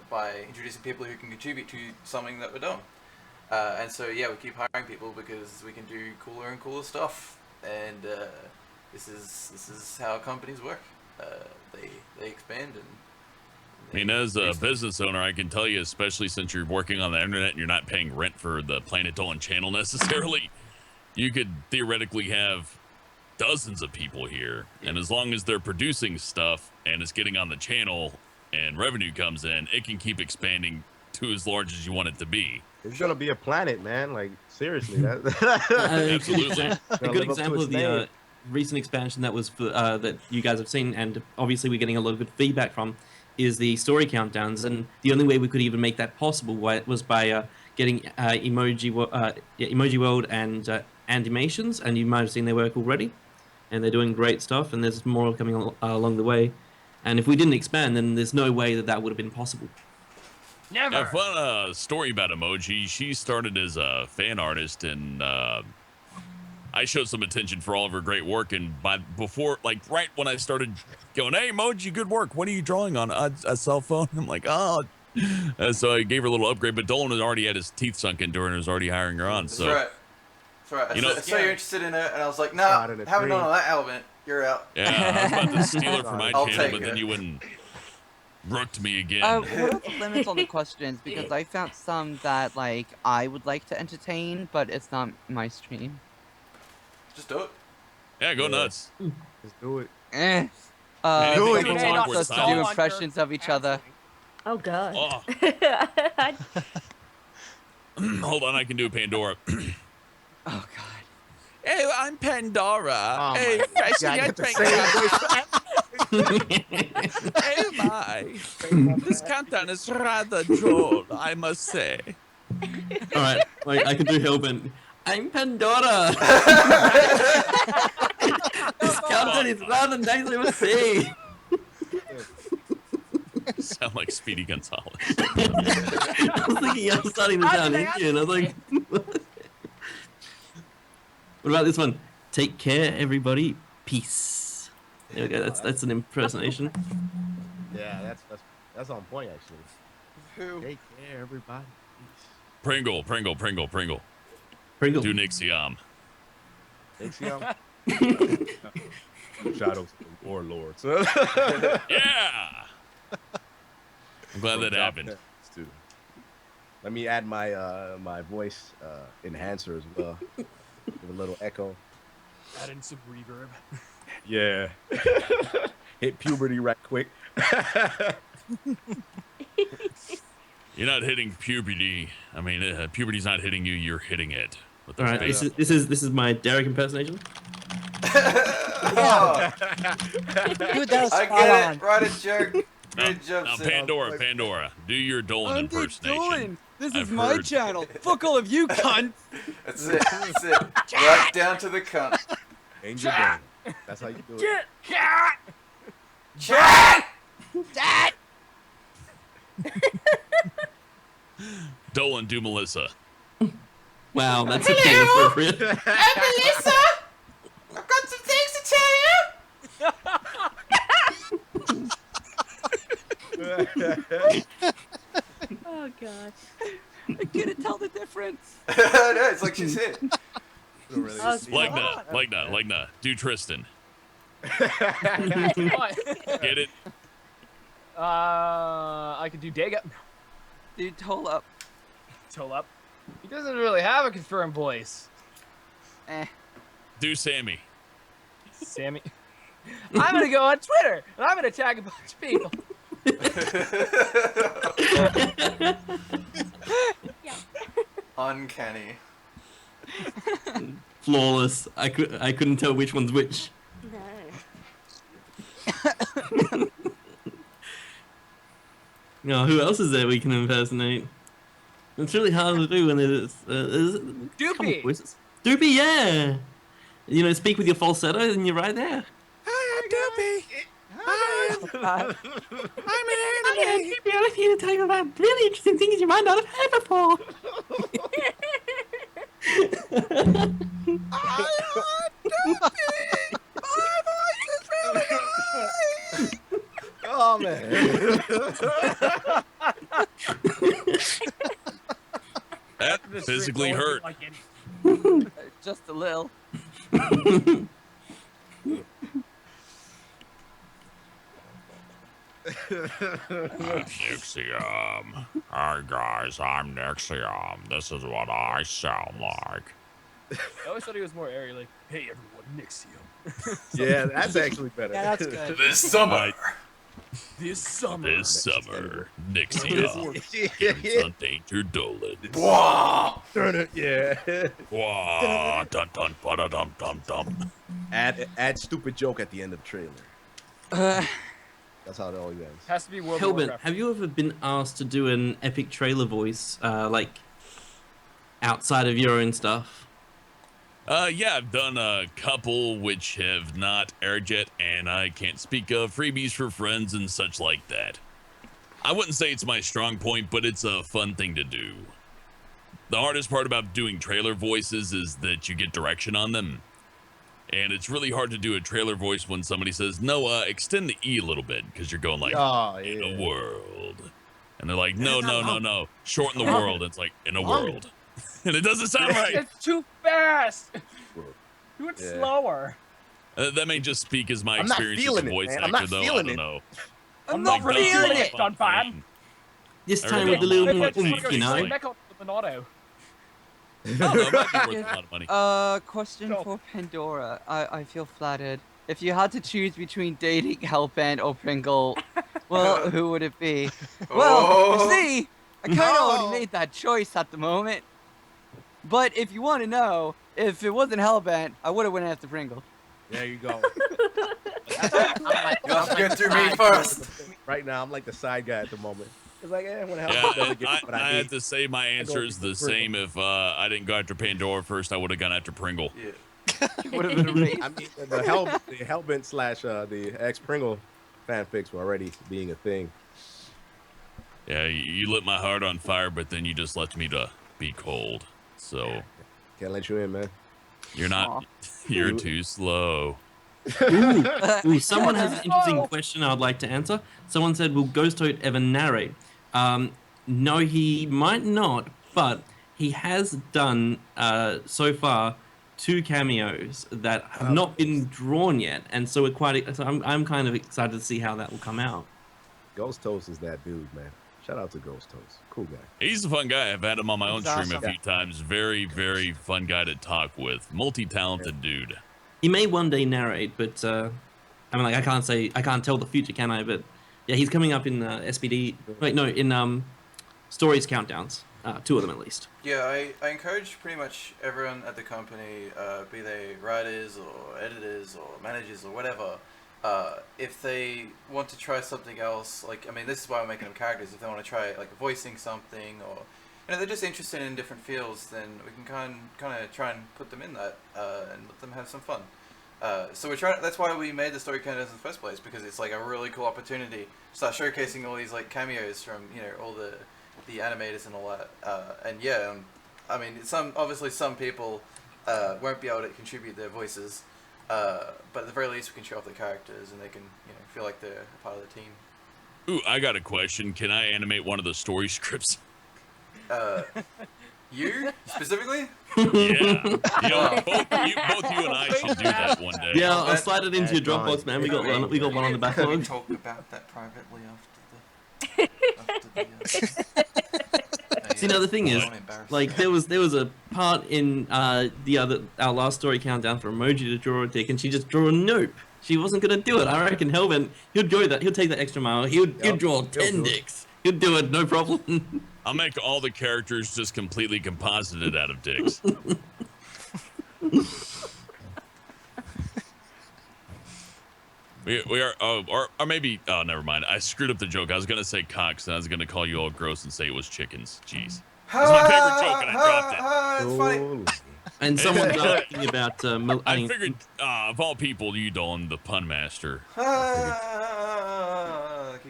by introducing people who can contribute to something that we're doing. And so, yeah, we keep hiring people because we can do cooler and cooler stuff, and this is how companies work. They expand and. I mean, as a business owner, I can tell you, especially since you're working on the internet and you're not paying rent for the Planet Dolan channel necessarily, you could theoretically have dozens of people here. And as long as they're producing stuff and it's getting on the channel and revenue comes in, it can keep expanding to as large as you want it to be. It's gonna be a planet, man. Like seriously, Absolutely. A good example of the recent expansion that was that you guys have seen, and obviously we're getting a lot of good feedback from, is the story countdowns. And the only way we could even make that possible was by getting Emoji World and Animations, and you might have seen their work already, and they're doing great stuff, and there's more coming along the way. And if we didn't expand, then there's no way that would have been possible. Never. A fun story about Emoji. She started as a fan artist, and I showed some attention for all of her great work. And before, like right when I started going, "Hey, Emoji, good work. What are you drawing on? A cell phone?" I'm like, "Oh." So I gave her a little upgrade, but Dolan had already had his teeth sunk into her and was already hiring her on. So. That's right. That's right. You know- So you're interested in it, and I was like, God nah, in a haven't done dream. all that element. You're out. Yeah, I was about to steal her from my I'll channel, take but then it. you wouldn't rooked me again. What are the limits on the questions? Because I found some that like I would like to entertain, but it's not my stream. Just do it. Yeah, go nuts. Just do it. Eh. Anything People that's want awkward us to do silence. impressions of each other. Oh God. Oh. I- Hold on, I can do Pandora. Oh God. Hey, I'm Pandora. Oh Hey, my fresh God, in I your get the drink. same Oh my. This countdown is rather droll, I must say. All right, wait, I can do Hellbent. I'm Pandora. This countdown is rather nicely with C. Sound like Speedy Gonzalez. I was thinking I was starting to sound Indian. I was like, what about this one? Take care, everybody. Peace. There we go. That's an impersonation. Yeah, that's on point actually. Who? Take care, everybody. Peace. Pringle. Pringle. Do Nixiom. Nixiom? Shadows and warlords. Yeah! I'm glad that happened. Let me add my my voice enhancer as well. Give a little echo. Add in some reverb. Yeah. Hit puberty right quick. You're not hitting puberty. I mean, puberty's not hitting you. You're hitting it. With All right, this is my Derek impersonation. Oh, Dude, that was I spot get on. it. Right, a jerk. Now, Great job, now Sid. Pandora, do your Dolan I'm Dude impersonation. Dolan. This I've is my heard. channel. Fuck all of you, cunt. That's it. That's it. Right down to the cunt. Angel Dolan. That's how you do it. Chat! Dolan, do Melissa. Wow, that's inappropriate. I'm Melissa! I've got some things to tell you! oh God. I couldn't tell the difference. No, it's like she's hit. Like that. Do Tristan. What? Get it? I could do Daga. Dude, hold up. Toe up. He doesn't really have a confirmed voice. Do Sammie. Sammie. I'm gonna go on Twitter and I'm gonna tag a bunch of people. Uncanny. Flawless. I couldn't tell which one's which. No. No, who else is there we can impersonate? It's really hard to do when there's Doopy. voices. Doopy, yeah. You know, speak with your falsetto, and you're right there. Hi, I'm Doopy. God. I'm Doopy. I'm here to tell you about really interesting things you might not have heard before. Oh man. That physically hurt. Just a little. Nixiom. Hi guys, I'm Nixiom. This is what I sound like. I always thought he was more airy, like, hey everyone, Nixiom. Yeah, that's actually better. Yeah, that's good. This summer. This summer. Nixiom. Here's Undanger Dolan. Wah! Turn it, yeah. Wah, dun dun ba dum dum dum. Add stupid joke at the end of the trailer. That's how it always ends. Has to be World of Hellbent, Warcraft. have you ever been asked to do an epic trailer voice, like outside of your own stuff? Yeah, I've done a couple which have not aired yet, and I can't speak of freebies for friends and such like that. I wouldn't say it's my strong point, but it's a fun thing to do. The hardest part about doing trailer voices is that you get direction on them. And it's really hard to do a trailer voice when somebody says, no, extend the E a little bit, because you're going like, in a world. And they're like, no, shorten the world. It's like, in a world. And it doesn't sound right. It's too fast. Do it slower. That may just speak as my I'm not experience as a feeling it, voice man. actor, I'm not though. I feeling don't it. know. I'm not Like, feeling that's it, a Don fun Fan. thing. This I time really with the don't little like oomph, it. you know? Back up the Monauto. I don't know, it might be worth a lot of money. Question Go. for Pandora. I feel flattered. If you had to choose between dating Hellbent or Pringle, Well, who would it be? Oh. Well, you see, I kind of already made that choice at the moment. But if you want to know, if it wasn't Hellbent, I would have went after Pringle. There you go. You have to get through me first. Right now, I'm like the side guy at the moment. It's like, when Yeah, Hellbent doesn't get what I I have need. to say my answer is the same. If I didn't go after Pandora first, I would have gone after Pringle. Yeah. Would have been a race. I mean, the Hellbent slash the ex Pringle fanfics were already being a thing. Yeah, you lit my heart on fire, but then you just left me to be cold. So Can't let you in, man. you're not. You're too slow. Ooh, someone has an interesting question I'd like to answer. Someone said, will Ghost Toad ever narrate? No, he might not, but he has done, so far, 2 cameos that have not been drawn yet, and so I'm kind of excited to see how that will come out. Ghost Toast is that dude, man. Shout out to Ghost Toast. Cool guy. He's a fun guy. I've had him on my own He's stream a awesome. few times. Very, very fun guy to talk with. Multi-talented dude. He may one day narrate, but I mean, like, I can't tell the future, can I? But yeah, he's coming up in SPD. Wait, no, in Stories Countdowns. 2 of them at least. Yeah, I encourage pretty much everyone at the company, be they writers or editors or managers or whatever, if they want to try something else, like, I mean, this is why we're making them characters. If they want to try, like, voicing something, or, you know, they're just interested in different fields, then we can kind of try and put them in that, and let them have some fun. So we're trying. That's why we made the story countdowns in the first place, because it's like a really cool opportunity to start showcasing all these like cameos from, you know, all the animators and all that. And yeah, I mean, obviously some people won't be able to contribute their voices, but at the very least we can show off the characters and they can, you know, feel like they're a part of the team. Ooh, I got a question. Can I animate one of the story scripts? You specifically? Yeah. Both you and I should do that one day. Yeah, I'll slide it into your Gone. Dropbox, man. We got one on the Could backlog. we talk about that privately after the See, now the thing is, I'm embarrassed. like, there was a part in our last story countdown for Emoji to draw a dick, and she just drew a nope. She wasn't gonna do it. I reckon Hellbent, he'll take that extra mile. He'll draw 10 dicks. He'll do it, no problem. I'll make all the characters just completely composited out of dicks. we are, or maybe, oh, never mind. I screwed up the joke. I was going to say cocks, and I was going to call you all gross and say it was chickens. Jeez. That's my favorite joke, and I dropped it. It's funny. Holy. And someone's asking about. I figured, of all people, you, Dolan, the pun master. Keep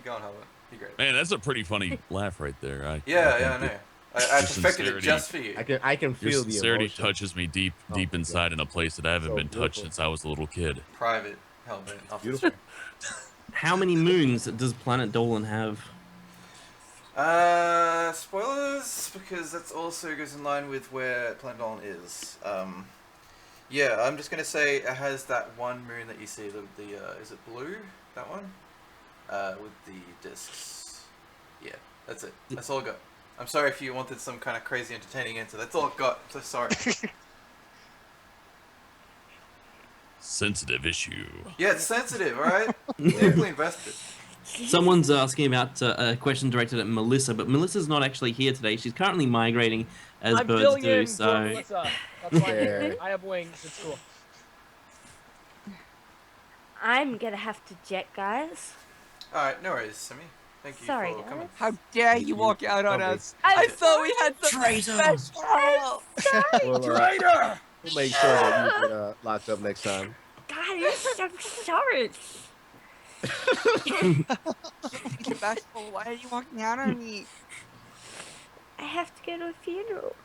going, Hellbent. You're great. Man, that's a pretty funny laugh right there. Yeah, I know. I Your perfected it sincerity. just for you. I can Your feel the sincerity emotion. touches me deep my inside in a place that I haven't So been touched beautiful. since I was a little kid. Private Hellbent off the Beautiful. stream. How many moons does Planet Dolan have? Spoilers, because that also goes in line with where Planet Dolan is. Yeah, I'm just gonna say it has that one moon that you see, is it blue? That one? With the discs. Yeah, that's it. That's all I got. I'm sorry if you wanted some kind of crazy entertaining answer. That's all I've got. So sorry. Sensitive issue. Yeah, it's sensitive, alright? Deeply invested. Someone's asking about a question directed at Melissa, but Melissa's not actually here today. She's currently migrating, as I'm birds filling do. in for So Melissa. That's why Yeah. I have wings. It's cool. I'm gonna have to jet, guys. Alright, no worries, Sammie. Thank you Sorry, for coming. How dare you walk out on Okay. us? I thought we had something special. We'll, we'll make sure that you get locked up next time. Guys, I'm sorry. Special. Why are you walking out on me? I have to go to a funeral.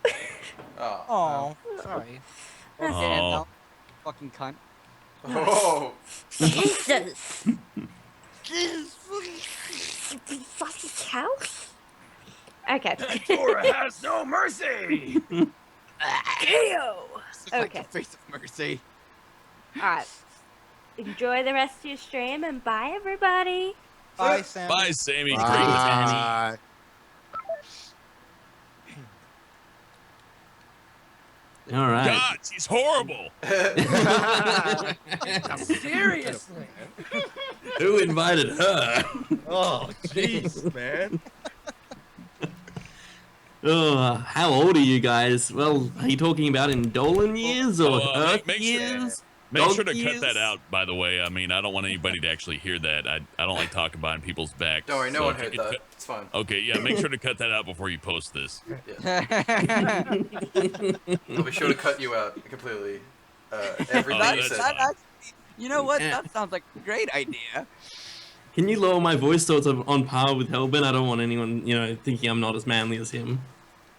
Oh. Oh, sorry. Oh. Fucking cunt. Oh. Jesus. Fucking house. Okay. Pandora has no mercy. Ew. Looks like Okay. the face of mercy. Alright. Enjoy the rest of your stream and bye everybody. Bye, Sam. Bye, Sammy. Bye. all right. God, she's horrible. Seriously. Who invited her? Oh, jeez, man. Oh, how old are you guys? Well, are you talking about in Dolan years or Earth make years? sure to Dog cut that years? out, by the way. I mean, I don't want anybody to actually hear that. I don't like talking behind people's backs. Don't worry, no so one if you heard could that. cut- It's fine. Okay, yeah, make sure to cut that out before you post this. I'll be sure to cut you out completely. Everything Oh, you that's said. fine. actually, you know what? Eh. That sounds like a great idea. Can you lower my voice so it's on par with Hellbent? I don't want anyone, thinking I'm not as manly as him.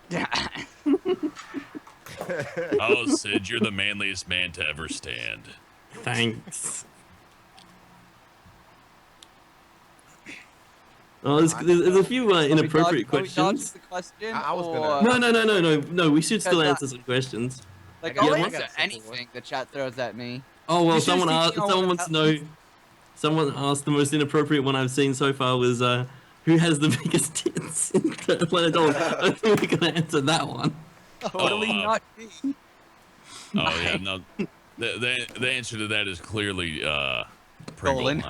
Yeah. Oh, Sid, you're the manliest man to ever stand. Thanks. Oh, there's a few inappropriate Are we dodging questions. the question? I was or- gonna- No. We should still Because, answer some questions. Like, Yeah, I'll what- answer anything the chat throws at me. Oh well, You should've someone seen asked. me on Someone one wants of to know. Someone asked the most inappropriate one I've seen so far was who has the biggest tits in Planet Dolan. I think we're gonna answer that one. Totally not me. Oh yeah, no. The answer to that is clearly Pringle. Dolan.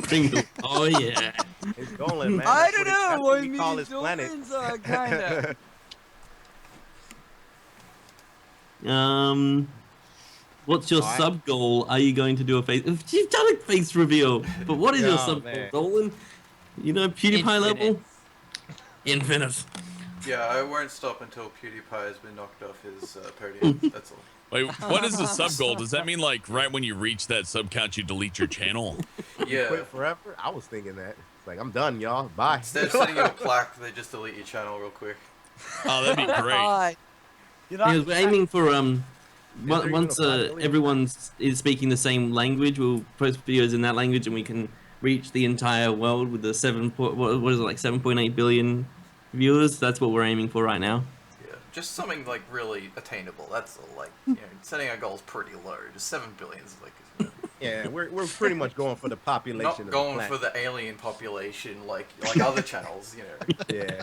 Pringle. Oh yeah. It's Dolan, man. I That's don't what that's know. what I we mean, call his planet. Dolan's kinda. What's your Alright. sub goal? Are you going to do a face? You've done a face reveal, but what is your Oh, sub man. goal, Dolan? You know, PewDiePie level. Infinite. Yeah, I won't stop until PewDiePie has been knocked off his podium. That's all. Wait, what is the sub goal? Does that mean like right when you reach that sub count, you delete your channel? Yeah. Quit forever. I was thinking that. It's like I'm done, y'all. Bye. Instead of sending you a plaque, they just delete your channel real quick. Oh, that'd be great. God. Because we're aiming for there once even a 5 million? everyone is speaking the same language, we'll post videos in that language, and we can reach the entire world with the 7.8 billion viewers. That's what we're aiming for right now. Yeah, just something like really attainable. That's all. Like, setting our goals pretty low. Just 7 billion is like Yeah, we're pretty much going for the population. not of going the for planet. the alien population like other channels. Yeah,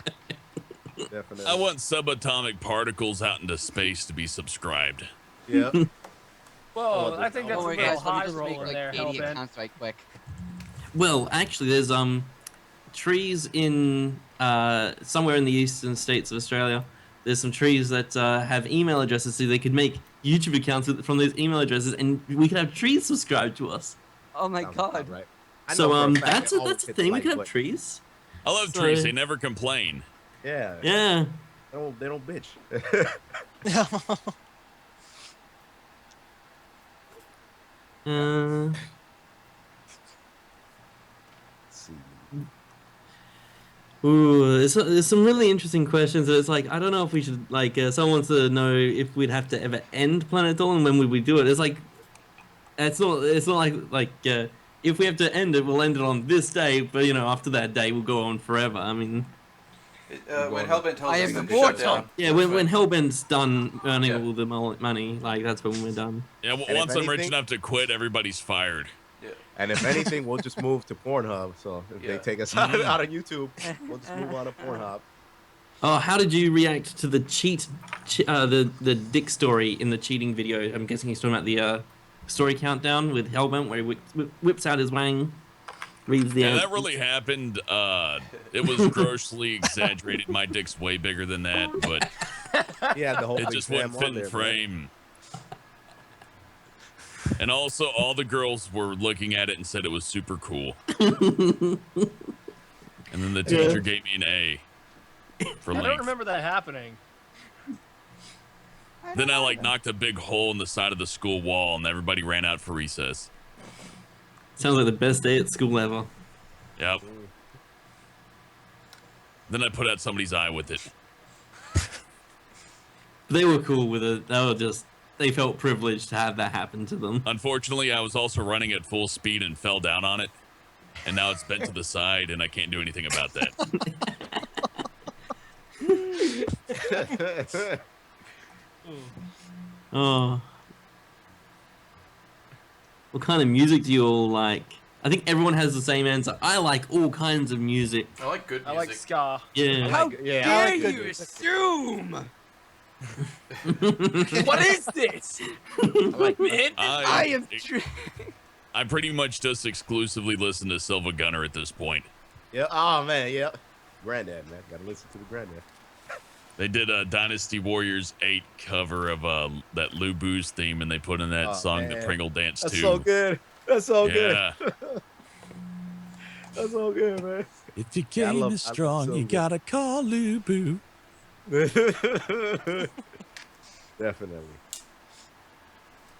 definitely. I want subatomic particles out into space to be subscribed. Yeah. Whoa, I think that's Don't a worry, little guys. Let me high just make roll like there, 80 Hellbent. accounts right quick. Well, actually, there's trees in somewhere in the eastern states of Australia. There's some trees that have email addresses, so they could make YouTube accounts from those email addresses, and we could have trees subscribed to us. Oh my Sounds god. about right. I So know for a fact that's they a always hit the thing. We like could have button. trees. I love So- trees. They never complain. Yeah. Yeah. They don't bitch. Uh, Let's see. Ooh, there's some really interesting questions. It's like I don't know if we should like. Someone wants to know if we'd have to ever end Planet Dolan. When would we do it? It's like, it's not like if we have to end it, we'll end it on this day. But after that day, we'll go on forever. I mean, When Hellbent tells I us am to shut bored. down. yeah, when Hellbent's done earning Yeah. all the money, like that's when we're done. Yeah, if once I'm rich anything- enough to quit, everybody's fired. And if anything, we'll just move to Pornhub. So if they Yeah. take us out of YouTube, we'll just move on to Pornhub. Oh, how did you react to the the dick story in the cheating video? I'm guessing he's talking about the story countdown with Hellbent, where he whips out his wang, reads the. Yeah, that really happened. It was grossly exaggerated. My dick's way bigger than that, but Yeah, the whole it thing just wouldn't fit in frame. And also, all the girls were looking at it and said it was super cool. And then the teacher gave me an A for I don't length. remember that happening. Then I knocked a big hole in the side of the school wall, and everybody ran out for recess. Sounds like the best day at school ever. Yep. Then I put out somebody's eye with it. They were cool with it. They felt privileged to have that happen to them. Unfortunately, I was also running at full speed and fell down on it. And now it's bent to the side, and I can't do anything about that. Oh. What kind of music do you all like? I think everyone has the same answer. I like all kinds of music. I like good I music. like ska. Yeah. How yeah, I dare like good you music. assume? What is this? Man, I I am. I pretty much just exclusively listen to Silva Gunner at this point. Yeah. Oh man. Yep. Granddad, man. Gotta listen to the granddad. They did a Dynasty Warriors 8 cover of that Lou Boo's theme, and they put in that song, man. the Pringle Dance That's too. so good. That's so Yeah. good. That's so good, man. If your Yeah, game is strong, so you good. gotta call Lou Boo. Definitely.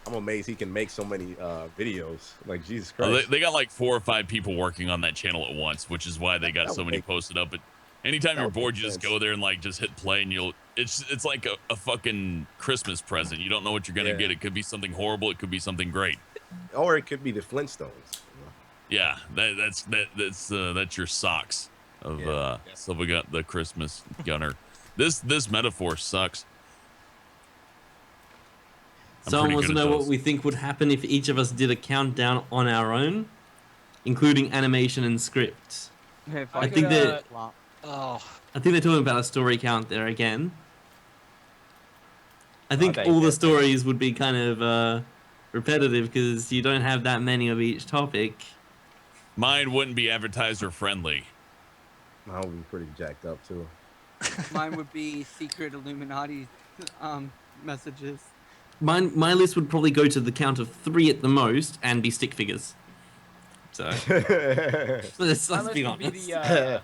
I'm amazed he can make so many videos. Like, Jesus Oh, Christ. they got like 4 or 5 people working on that channel at once, which is why they got That so would many make- posted up. But anytime that you're would bored, make you just sense. go there and like just hit play, and it's like a fucking Christmas present. You don't know what you're gonna Yeah. get. It could be something horrible. It could be something great. Or it could be the Flintstones. Yeah, that's your socks of Yeah. Silva Gun, the Christmas Gunner. This metaphor sucks. I'm Someone pretty wants to good at know what those. we think would happen if each of us did a countdown on our own, including animation and script. If I think that- Oh, I think they're talking about a story count there again. I think Okay, all the yeah. stories would be kind of repetitive because you don't have that many of each topic. Mine wouldn't be advertiser friendly. Mine would be pretty jacked up, too. Mine would be secret Illuminati messages. My list would probably go to the count of 3 at the most and be stick figures. So let's My be list would honest. be the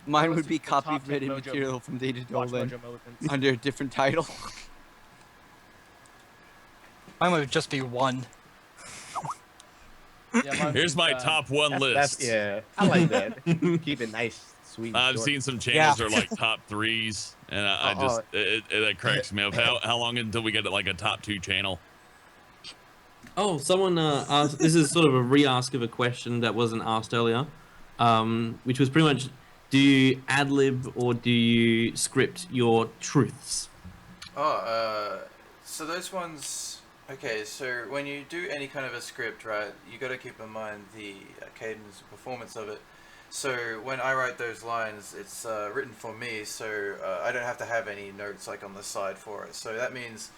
Mine Let's would do be the top 10 copyrighted Mojo- material from Data Watch Dolan Mojo Militants. under a different title. mine would just be 1. Yeah, mine Here's is, my top 1 list. Yeah, I like that. Keep it nice, sweet. and I've short. seen some channels Yeah. that are like top 3s, and I just that cracks me up. How long until we get like a top 2 channel? Oh, someone asked. This is sort of a re-ask of a question that wasn't asked earlier, which was pretty much: do you ad lib or do you script your truths? So those ones. Okay, so when you do any kind of a script, right, you got to keep in mind the cadence and performance of it. So when I write those lines, it's written for me, so I don't have to have any notes like on the side for it. So that means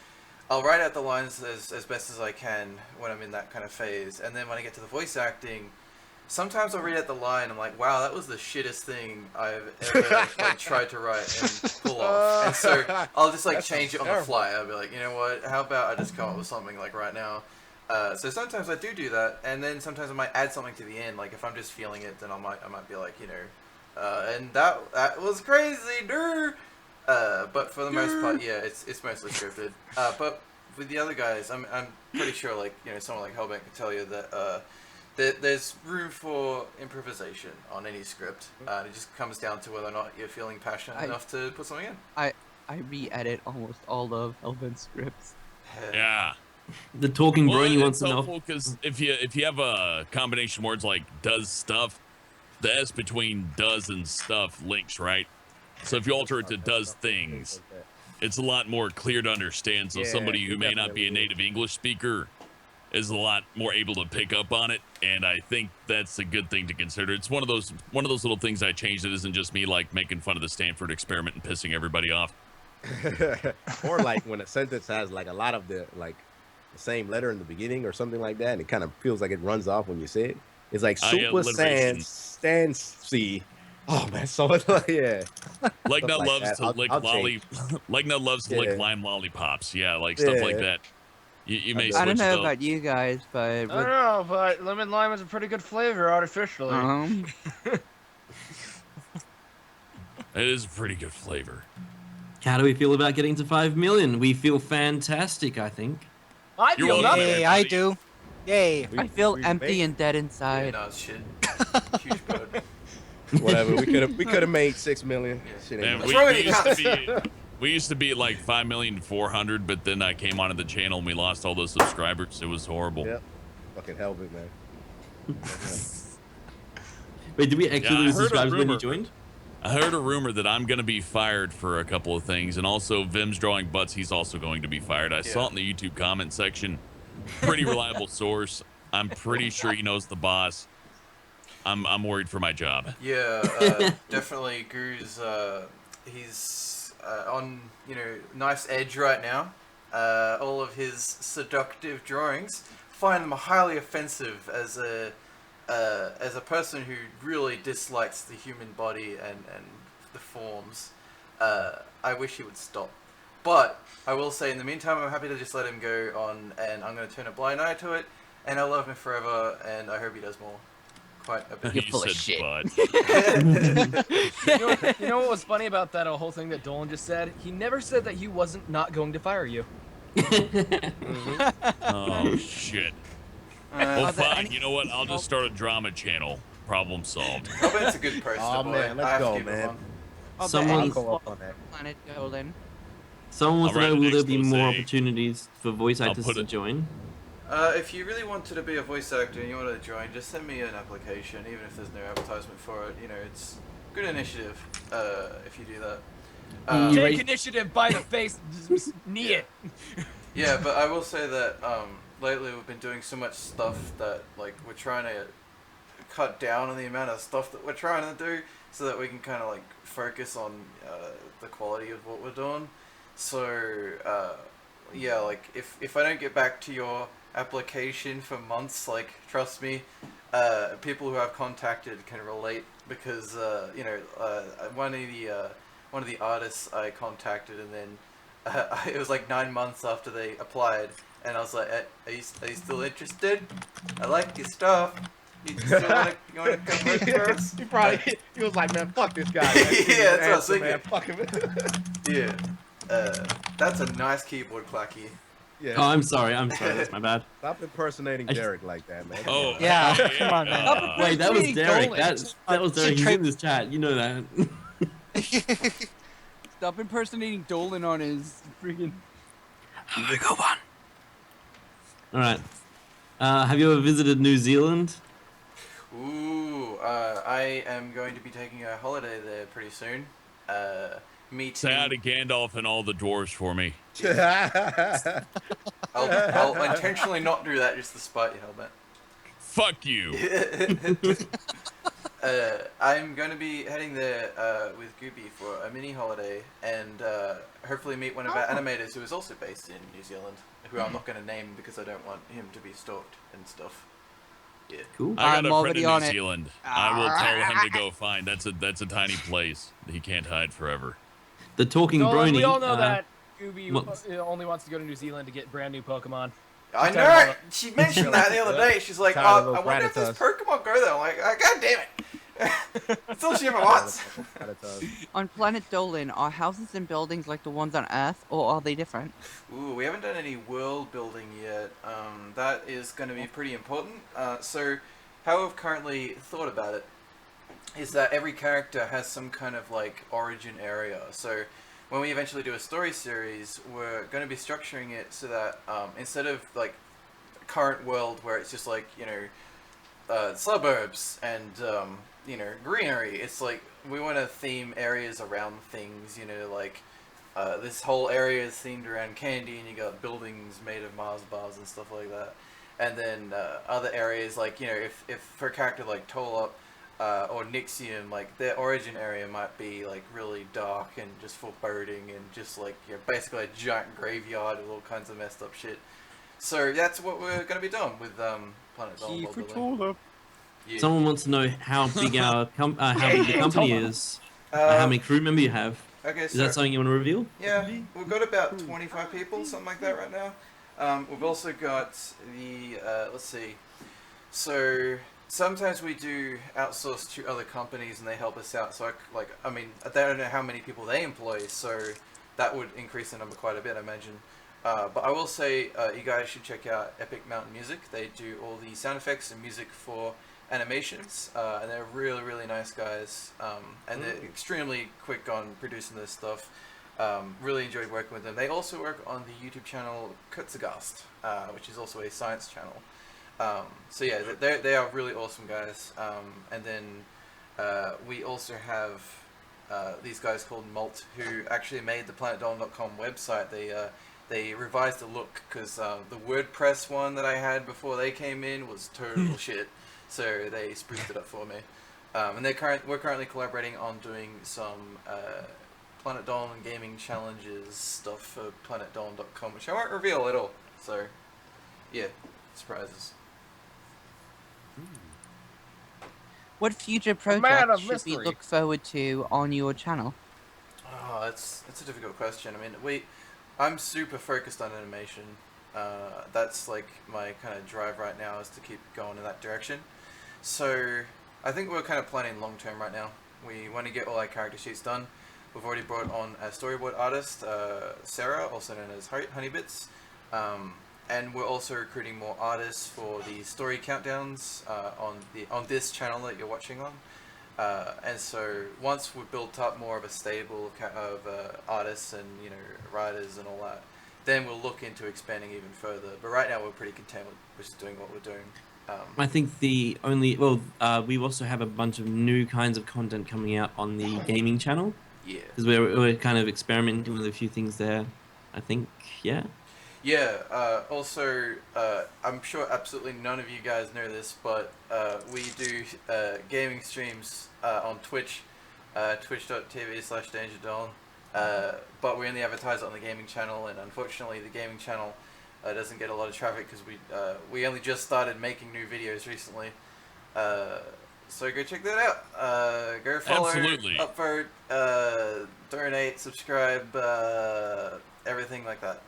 I'll write out the lines as best as I can when I'm in that kind of phase, and then when I get to the voice acting, sometimes I'll read out the line. I'm like, wow, that was the shittest thing I've ever like tried to write and pull off. And so I'll just like change it on the fly. I'll be like, you know what? How about I just come up with something like right now? So sometimes I do that, and then sometimes I might add something to the end. Like if I'm just feeling it, then I might be like, you know, and that was crazy, dude. But for the most part, yeah, it's mostly scripted. But with the other guys, I'm pretty sure like, you know, someone like Hellbent could tell you that there's room for improvisation on any script. It just comes down to whether or not you're feeling passionate enough to put something in. I re-edit almost all of Hellbent's scripts. Yeah. The talking brony Well, wants it's to know. helpful because if you have a combination of words like does stuff, the S between does and stuff links, right? So if you alter it to does things, it's a lot more clear to understand. So Yeah, somebody who it may not be a definitely is. native English speaker is a lot more able to pick up on it, and I think that's a good thing to consider. It's one of those little things I changed that isn't just me like making fun of the Stanford experiment and pissing everybody off. Or like when a sentence has like a lot of the same letter in the beginning or something like that, and it kind of feels like it runs off when you say it. It's like Oh, yeah, super alliteration. sans C. Oh man, so it's like, yeah. Legna Stuff like loves that. to I'll lick change. Legna loves to Yeah. lick lime lollipops. Yeah, like stuff like Yeah. that. You may I switch I don't know it up. about you guys, but I with, don't know, but lemon lime is a pretty good flavor artificially. It is a pretty good flavor. How do we feel about getting to 5 million? We feel fantastic, I think. I You're feel welcome. nothing. Yay, I do. Yay. I feel we empty made- and dead Yeah, inside. no, it's shit. Huge bird. Whatever. We could have made 6 million. Yeah. Shit Man, ain't What's wrong with we you used guys? to be we used to be at like 5,400,000, but then I came onto the channel and we lost all those subscribers. It was horrible. Yep. Fucking Hellbent, man. Wait, did we actually Yeah, I lose heard a subscribers when you rumor. joined? I heard a rumor that I'm going to be fired for a couple of things, and also Vim's drawing butts. He's also going to be fired. I saw it in the YouTube comment section. Pretty reliable source. I'm pretty sure he knows the boss. I'm worried for my job. Yeah, definitely. Guru's he's on knife's edge right now. All of his seductive drawings find them highly offensive as a person who really dislikes the human body and the forms. I wish he would stop. But I will say, in the meantime, I'm happy to just let him go on, and I'm going to turn a blind eye to it, and I love him forever, and I hope he does more. Quite a bit. You're full of shit. You know what was funny about that whole thing that Dolan just said? He never said that he wasn't not going to fire you. Oh, shit. Well, Are there fine. any- You know what? I'll just start a drama channel. Problem solved. Hellbent's a good poster Oh, boy. man, let's I have go, to give him man. one. Are there Someone- any I'll go up spots on that. on Planet Dolan? Someone wants to I'll know, write will an there be more expose. opportunities for voice I'll actors put to it- join? If you really wanted to be a voice actor and you wanted to join, just send me an application, even if there's no advertisement for it. You know, it's a good initiative if you do that. Take initiative by the face, knee it. Yeah, but I will say that lately we've been doing so much stuff that like we're trying to cut down on the amount of stuff that we're trying to do, so that we can kind of like focus on the quality of what we're doing. So yeah, like if I don't get back to your application for months, like trust me, people who I've contacted can relate, because you know, one of the artists I contacted, and then it was like 9 months after they applied, and I was like, are you still interested? I like your stuff. You still wanna come work for us? He was like, man, fuck this guy. Man. Yeah, that's what I was Man, thinking. fuck him. Yeah. That's a nice keyboard clacky. Yeah. Oh, I'm sorry, that's my bad. Stop impersonating I just- Derek like that, man. Oh, Yeah, hey, come on, man. Wait, that was Meaning Derek. Dolan. That was Derek. He's in this chat. You know that. Stop impersonating Dolan on his freaking. Have a good one. All right. Have you ever visited New Zealand? Ooh, I am going to be taking a holiday there pretty soon. Meeting. Say hi to Gandalf and all the dwarves for me. I'll intentionally not do that just to spite you, Hellbent. Fuck you. I'm going to be heading there with Gooby for a mini holiday, and hopefully meet one of our animators who is also based in New Zealand, who I'm not going to name because I don't want him to be stalked and stuff. Yeah. Cool. I got I'm a friend already in on New it. Zealand. I will tell him to go find. That's a tiny place. He can't hide forever. The talking Dolan, brony. we all know that Gooby what- only wants to go to New Zealand to get brand new Pokemon. I Talking know! about- She mentioned that the other day. She's like, Tired of oh, those I wonder if this Rattatas. Pokemon go there. I'm like, God damn it! That's all she ever wants. On Planet Dolan, are houses and buildings like the ones on Earth, or are they different? Ooh, we haven't done any world building yet. That is going to be pretty important. So, how I've currently thought about it is that every character has some kind of like origin area. So, when we eventually do a story series, we're going to be structuring it so that instead of like current world where it's just like, you know, suburbs and you know, greenery, it's like we want to theme areas around things, you know, like this whole area is themed around candy, and you got buildings made of Mars bars and stuff like that. And then other areas, like, you know, if for a character like Tolop or Nixium, like their origin area might be like really dark and just foreboding and just like, you know, basically a giant graveyard with all kinds of messed up shit. So that's what we're going to be doing with Planet Dolan World Building. Yeah. Someone wants to know how big how big the company is. How many crew members you have. Okay, Is that something you want to reveal? Yeah, we've got about 25 people, something like that right now. We've also got the, let's see, so sometimes we do outsource to other companies and they help us out. So, I mean, I don't know how many people they employ, so that would increase the number quite a bit, I imagine. But I will say you guys should check out Epic Mountain Music. They do all the sound effects and music for animations, and they're really, really nice guys, and they're extremely quick on producing this stuff. Really enjoyed working with them. They also work on the YouTube channel Kurzgast, which is also a science channel. So yeah, they are really awesome guys. And then we also have these guys called Malt, who actually made the PlanetDolan.com website. They revised the look because the WordPress one that I had before they came in was total shit. So they spruced it up for me. And we're currently collaborating on doing some Planet Dolan gaming challenges stuff for PlanetDolan.com, which I won't reveal at all. So, yeah. surprises. What future man projects of should we mystery. look forward to on your channel? Oh, it's a difficult question. I mean, I'm super focused on animation. That's like my kind of drive right now, is to keep going in that direction. So I think we're kind of planning long term right now. We want to get all our character sheets done. We've already brought on a storyboard artist, Sarah, also known as Honeybits. And we're also recruiting more artists for the story countdowns on this channel that you're watching on. And so once we've built up more of a stable of artists and writers and all that, then we'll look into expanding even further. But right now we're pretty content with just doing what we're doing. I think we also have a bunch of new kinds of content coming out on the gaming channel. Yeah. Because we're kind of experimenting with a few things there. I think, yeah. Yeah, also, I'm sure absolutely none of you guys know this, but we do gaming streams on Twitch, twitch.tv/DangerDolan, but we only advertise it on the gaming channel, and unfortunately the gaming channel doesn't get a lot of traffic because we only just started making new videos recently. So go check that out. Go follow, Absolutely. upvote, donate, subscribe, everything like that.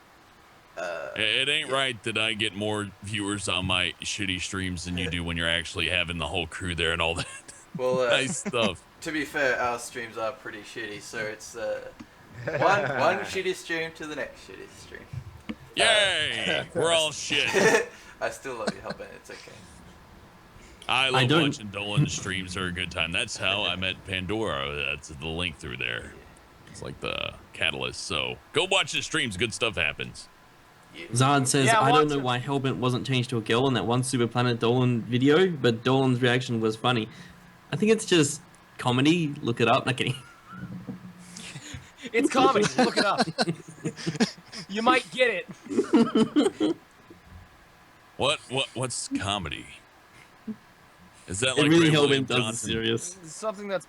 It ain't right that I get more viewers on my shitty streams than you do when you're actually having the whole crew there and all that. Well, nice stuff. To be fair, our streams are pretty shitty, so it's one shitty stream to the next shitty stream. Yay! We're all shit. I still love you, Hellbent. It's okay. I love watching Dolan's streams. Are a good time. That's how I met Pandora. That's the link through there. It's like the catalyst. So go watch the streams. Good stuff happens. Zard says, Yeah, I don't know watch why Hellbent wasn't changed to a girl in that one Super Planet Dolan video, but Dolan's reaction was funny. I think it's just comedy. Look it up. Not kidding. It's comedy. Look it up. You might get it. What's comedy? Is that It like really Ray Hellbent William does is Johnson? serious. Something that's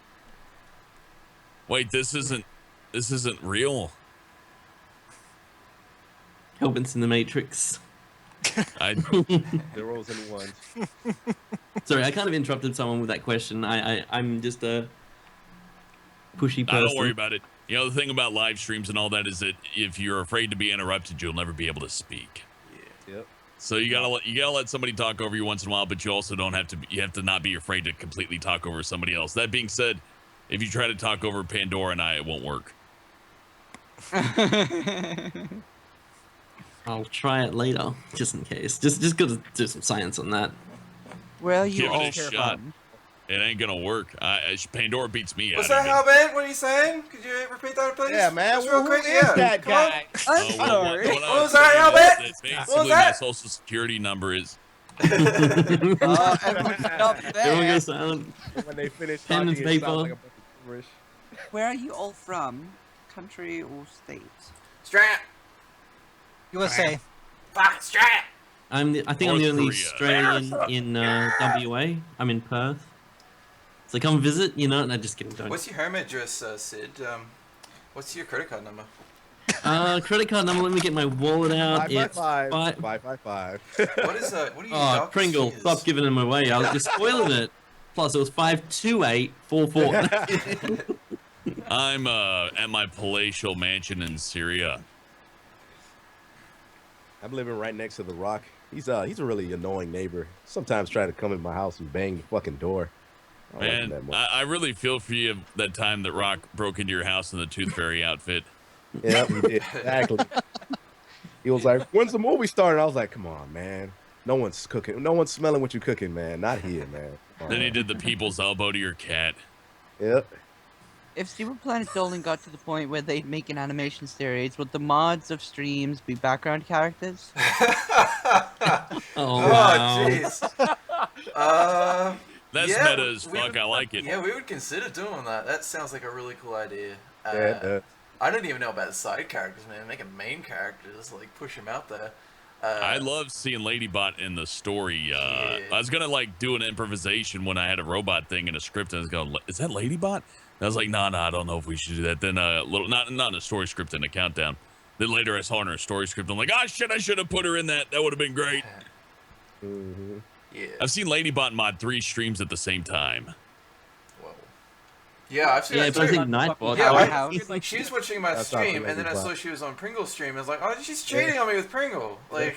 Wait, this isn't real. Hellbent's in the Matrix. Zeros and ones. Sorry, I kind of interrupted someone with that question. I'm just a pushy person. Don't worry about it. You know, the thing about live streams and all that is that if you're afraid to be interrupted, you'll never be able to speak. Yeah. Yep. So you gotta let somebody talk over you once in a while, but you also don't have to. You have to not be afraid to completely talk over somebody else. That being said, if you try to talk over Pandora and it won't work. I'll try it later, just in case. Just gotta do some science on that. Where are you Give all it a shot. from? It ain't gonna work. Pandora beats me What's out that, of it. Hellbent? What are you saying? Could you repeat that, please? Yeah, man. Just real Who quick. is that Come on. guy? I'm sorry. What What was that, Hellbent? Basically, What was my that? social security number is. Everyone stop Everyone there. goes silent. When they finish Pen talking, and it sounds paper. like a bunch of gibberish. Where are you all from? Country or state? Strap. USA. Fuck, strap. I think I'm the North only Korea. Australian in WA. I'm in Perth. So come visit, you know? No, just kidding. Don't. What's your home address, Sid? What's your credit card number? Credit card number. Let me get my wallet out. It's 555. What is what are you? Oh, dark Pringle, fingers? stop giving them away. I was just spoiling it. Plus, it was 52844. I'm at my palatial mansion in Syria. I'm living right next to the Rock. He's a really annoying neighbor. Sometimes try to come in my house and bang the fucking door. I don't like him that Man, much. I really feel for you that time that Rock broke into your house in the Tooth Fairy outfit. Yeah, he did. Exactly. He was like, "When's the movie starting?" I was like, "Come on, man. No one's cooking. No one's smelling what you're cooking, man. Not here, man." Come on, Then he man. did the people's elbow to your cat. Yep. If Super Planet Dolan got to the point where they'd make an animation series, would the mods of streams be background characters? Oh, wow. jeez. That's Yeah, meta as we fuck. would- I like it. Yeah, we would consider doing that. That sounds like a really cool idea. Yeah. I don't even know about the side characters, man. Make them main characters, like push them out there. I love seeing Ladybot in the story. I was gonna like do an improvisation when I had a robot thing in a script, and I was going, "Is that Ladybot?" And I was like, "No, I don't know if we should do that." Then not in a story script, in a countdown. Then later I saw her in her story script. I'm like, "Oh shit, I should have put her in that. That would have been great." Mm-hmm. Yeah. I've seen Ladybot mod 3 streams at the same time. Whoa. Yeah, I've seen Yeah, that but I too. think Nightbot. Yeah, Powerhouse. she's watching my That's not stream, the and then I Ladybot. saw she was on Pringle stream. I was like, oh, she's cheating on me with Pringle. Like,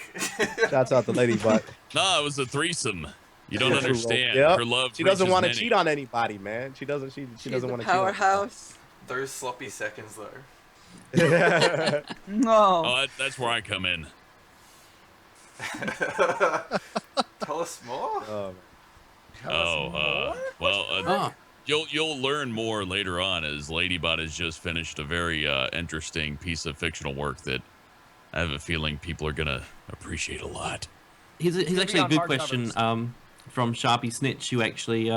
Shouts out to Ladybot. No, it was a threesome. You don't Yeah, true. understand. Yep. Her love. She doesn't want to cheat on anybody, man. She doesn't. She doesn't want to cheat. Powerhouse. those sloppy seconds though. No. Oh, that's where I come in. Tell us more. You'll learn more later on as Ladybot has just finished a very interesting piece of fictional work that I have a feeling people are gonna appreciate a lot. He's actually a on good hardcovers. question from Sharpie Snitch, who actually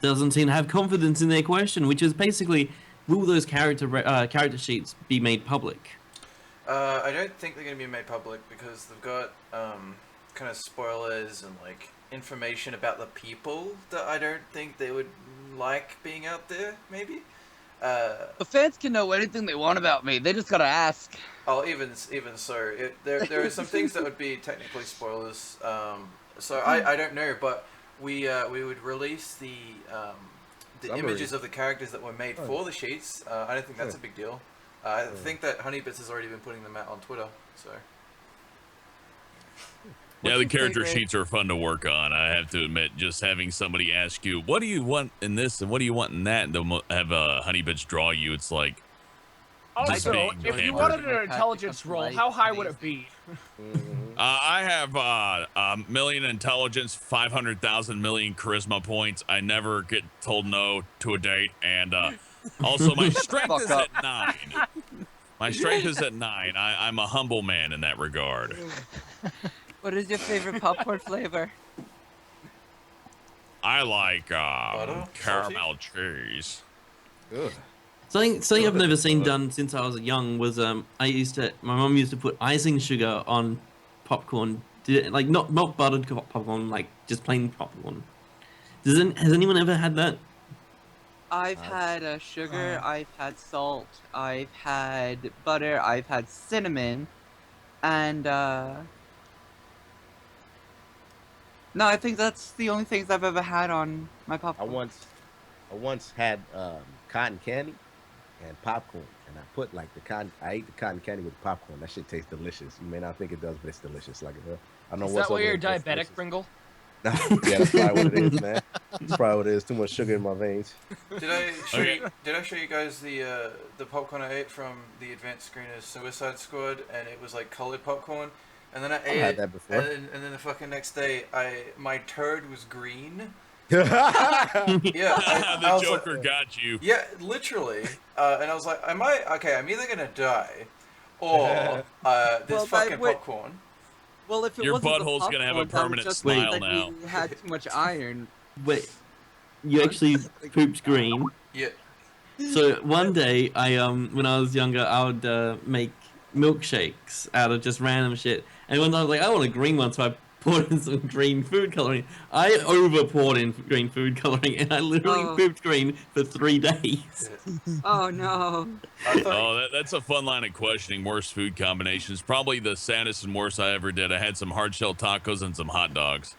doesn't seem to have confidence in their question, which is basically, will those character sheets be made public? I don't think they're going to be made public because they've got kind of spoilers and like information about the people that I don't think they would like being out there. Maybe. The fans can know anything they want about me. They just gotta ask. Oh, even so, there are some things that would be technically spoilers. So I don't know, but we would release the Summary. images of the characters that were made for the sheets. I don't think that's a big deal. I think that Honeybits has already been putting them out on Twitter. So Yeah, What's the your character favorite- sheets are fun to work on. I have to admit, just having somebody ask you, what do you want in this and what do you want in that, and they'll have Honeybits draw you, it's like, just Also, being if you pampered. wanted an intelligence roll, how high would it be? I have 1,000,000 intelligence, 500,000 million charisma points. I never get told no to a date, and also my strength is at 9. My strength is at 9. I'm a humble man in that regard. What is your favorite popcorn flavor? I like Butter? caramel cheese. Ugh. Something I've never seen done since I was young was my mom used to put icing sugar on popcorn, like not buttered popcorn, like just plain popcorn. Has anyone ever had that? I've had sugar, I've had salt, I've had butter, I've had cinnamon, and no, I think that's the only things I've ever had on my I popcorn. once had cotton candy and popcorn, and I put like I ate the cotton candy with popcorn. That shit tastes delicious. You may not think it does, but it's delicious. Like I don't know Is what's that why over you're it, but it's diabetic, delicious. Pringle? Yeah, that's probably what it is, man. That's probably what it is. Too much sugar in my veins. did I show you guys the popcorn I ate from the advanced screeners Suicide Squad, and it was like colored popcorn, and then I ate had it, that before. and then the fucking next day my turd was green. Yeah. Yeah, I The was Joker like, got you. yeah, literally. And I was like, I'm either gonna die, or this Well, fucking wait. popcorn. Well, if it Your wasn't the butthole's gonna have a popcorn, that was permanent just smile that now. You had too much iron. Wait, you actually pooped green. Yeah. So one day, when I was younger, I would make milkshakes out of just random shit. And one time I was like, I want a green one, so I poured in some green food coloring. I over poured in green food coloring, and I literally Oh. pooped green for 3 days. Oh no. I thought, Oh, that's a fun line of questioning. Worst food combinations. Probably the saddest and worst I ever did. I had some hard shell tacos and some hot dogs.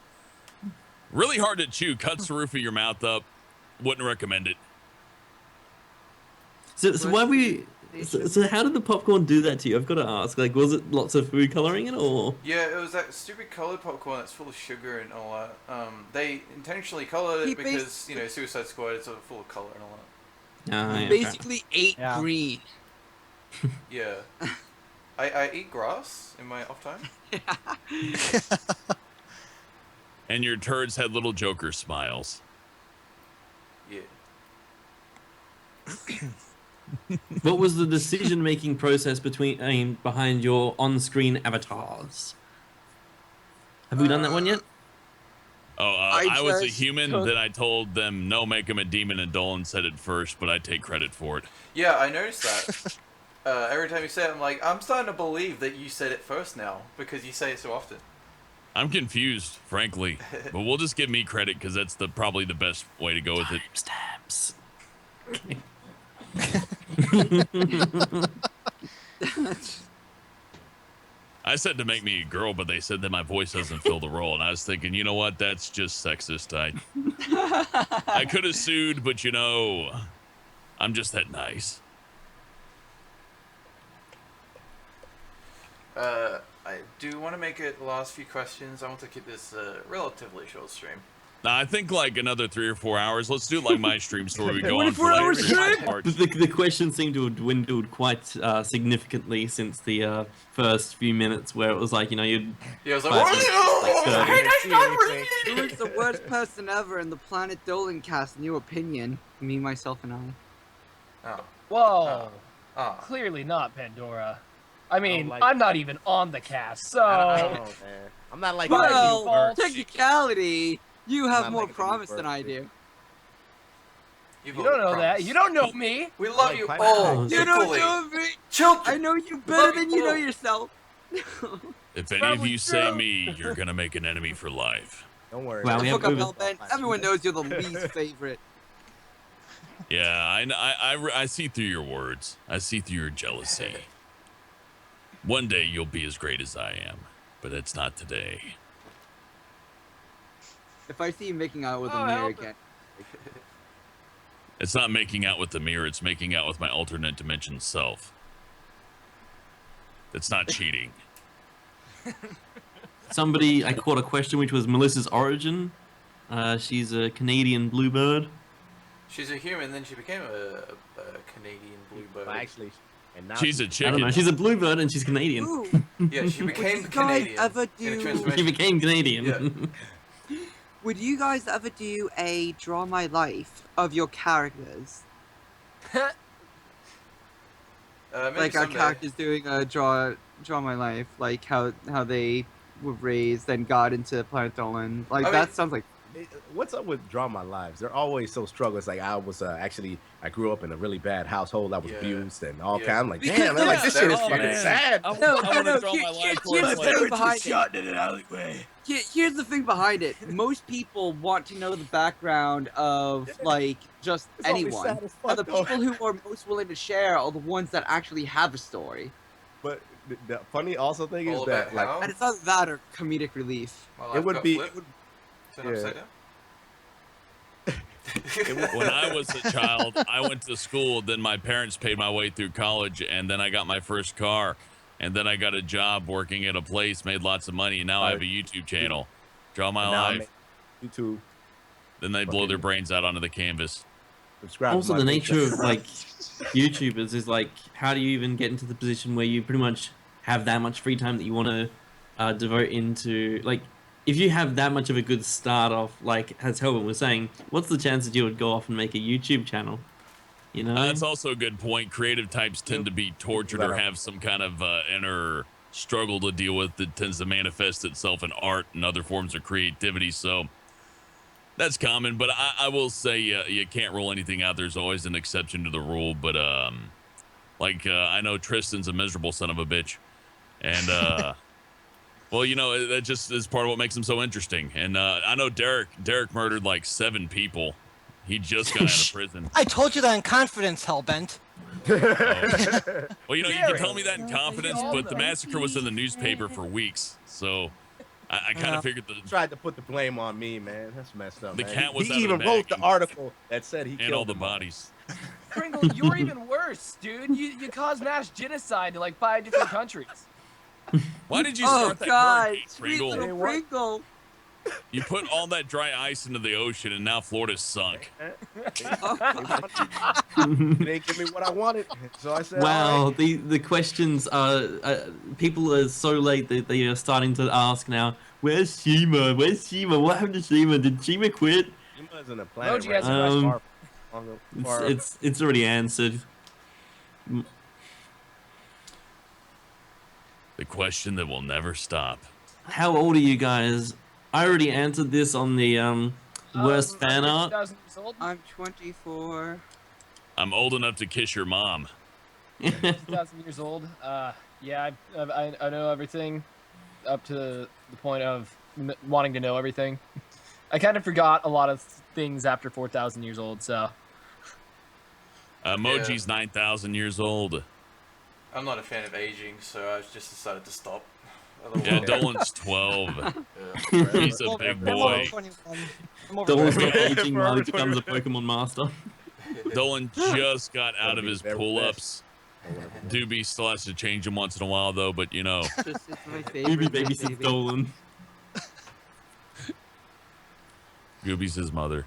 Really hard to chew. Cuts the roof of your mouth up. Wouldn't recommend it. So why were you... So how did the popcorn do that to you? I've got to ask. Like, was it lots of food coloring in it, or... yeah, it was that stupid colored popcorn that's full of sugar and all that. They intentionally colored He it because Suicide Squad is full of color and all that. Ah, yeah, Basically ate Yeah. green. Yeah. I eat grass in my off time. And your turds had little Joker smiles. Yeah. What was the decision-making process behind your on-screen avatars? Have we done that one yet? Oh, I I was a just human took- that I told them, no, make him a demon, and Dolan said it first, but I take credit for it. Yeah, I noticed that. Every time you say it, I'm like, I'm starting to believe that you said it first now because you say it so often. I'm confused, frankly, but we'll just give me credit because that's probably the best way to go with it. Stamps. Okay. I said to make me a girl, but they said that my voice doesn't fill the role. And I was thinking, you know what? That's just sexist. I could have sued, but you know, I'm just that nice. I do want to make it the last few questions. I want to keep this relatively short stream. Now, I think like another 3 or 4 hours. Let's do like my stream story. We go on for 24 like hours 3 or 4 straight? parts. The questions seem to have dwindled quite significantly since the first few minutes, where it was like, you know, you'd. Yeah, I was like, But- what are you? Who is the worst person ever in the Planet Dolan cast, in your opinion? Me, myself, and I. Oh. Whoa. Oh. Clearly not Pandora. I mean, like I'm not even on the cast, so. I don't know, man. I'm not like Well, Well, technicality, you have Not more like a promise than birthday. I do. You don't know that. You don't know me. We love like you pineapple. all You don't equally. know me. Children. I know you better Love than you you know all. yourself. If any of Probably you say true. me, you're gonna make an enemy for life. Don't worry. Wow, we have- Fuck up, we have- Hellbent. Everyone knows you're the least favorite. Yeah, I see through your words. I see through your jealousy. One day you'll be as great as I am, but it's not today. If I see you making out with Oh, a mirror Hellbent. again, It's not making out with the mirror, it's making out with my alternate dimension self. It's not cheating. Somebody, I caught a question which was Melissa's origin. She's a Canadian bluebird. She's a human, then she became a Canadian bluebird. Well, actually, and now She's a I don't chicken. know. She's a bluebird and she's Canadian. ooh, Yeah, she became you guys Canadian. ever in a do- She transformation. became Canadian. would you guys ever do a draw my life of your characters? Maybe Like our someday. characters doing a draw my life, like how they were raised and got into Planet Dolan. Like I that mean- sounds like What's up with Draw My Lives? They're always so struggles. Like I was actually, I grew up in a really bad household. I was Yeah. abused and all Yeah. kind. I'm like, Because- damn, man, like this shit is Oh, fucking man. sad. I No, want no, to draw my here- life here's towards the like, thing behind it. in an alleyway. Here's the thing behind it. Most people want to know the background of like just It's always anyone. sad as fuck, And the though. people who are most willing to share are the ones that actually have a story. But the funny also thing is All that about like how? And it's either that or comedic relief. My it life would got be. flipped, turned yeah. upside down. when I was a child, I went to school, then my parents paid my way through college, and then I got my first car, and then I got a job working at a place, made lots of money, and now I have a YouTube channel. Draw my Now I life. make YouTube. Then they blow their brains out onto the canvas. Subscribe. Also, to the my nature page. of like YouTubers is like, how do you even get into the position where you pretty much have that much free time that you want to devote into like. If you have that much of a good start off, like as Hellbent was saying, what's the chance that you would go off and make a YouTube channel? You know, That's also a good point. Creative types tend to be tortured or have some kind of inner struggle to deal with that tends to manifest itself in art and other forms of creativity. So that's common, but I will say you can't rule anything out. There's always an exception to the rule. But I know Tristan's a miserable son of a bitch, and well, you know, that just is part of what makes him so interesting. And I know Derek murdered like 7 people. He just got out of prison. I told you that in confidence, Hellbent. Well, you know, you can tell me that in confidence, but the massacre was in the newspaper for weeks, so I kind of figured the Tried to put the blame on me, man. That's messed up. The man. cat was he out of even the wrote bag the article that said he and killed all the them all. bodies. Pringle, you're even worse, dude. You caused mass genocide to like 5 different countries. Why did you Oh start that God, hurricane, sweet Pringle? little Pringle. You put all that dry ice into the ocean, and now Florida's sunk. Oh, God. They didn't give me what I wanted, so I said, all wow, right. the questions are people are so late that they are starting to ask now. Where's Shima? Where's Shima? What happened to Shima? Did Shima quit? He wasn't a planet. Moji has a question. Far- It's already answered. The question that will never stop. How old are you guys? I already answered this on the worst fan art. 2,000 years old. I'm 24. I'm old enough to kiss your mom. 2,000 years old. Yeah, I know everything up to the point of wanting to know everything. I kind of forgot a lot of things after 4,000 years old, so. Moji's 9,000 years old. I'm not a fan of aging, so I just decided to stop. Yeah, while. Dolan's 12. Yeah. He's a Well, big I'm over boy. 21. I'm over Dolan's 21. not aging while he Forever becomes a Pokemon master. Dolan just got out of be his very pull-ups. Doobie still has to change them once in a while, though, but you know. Just, it's my Baby favorite. babysits Dolan. Doobie's his mother.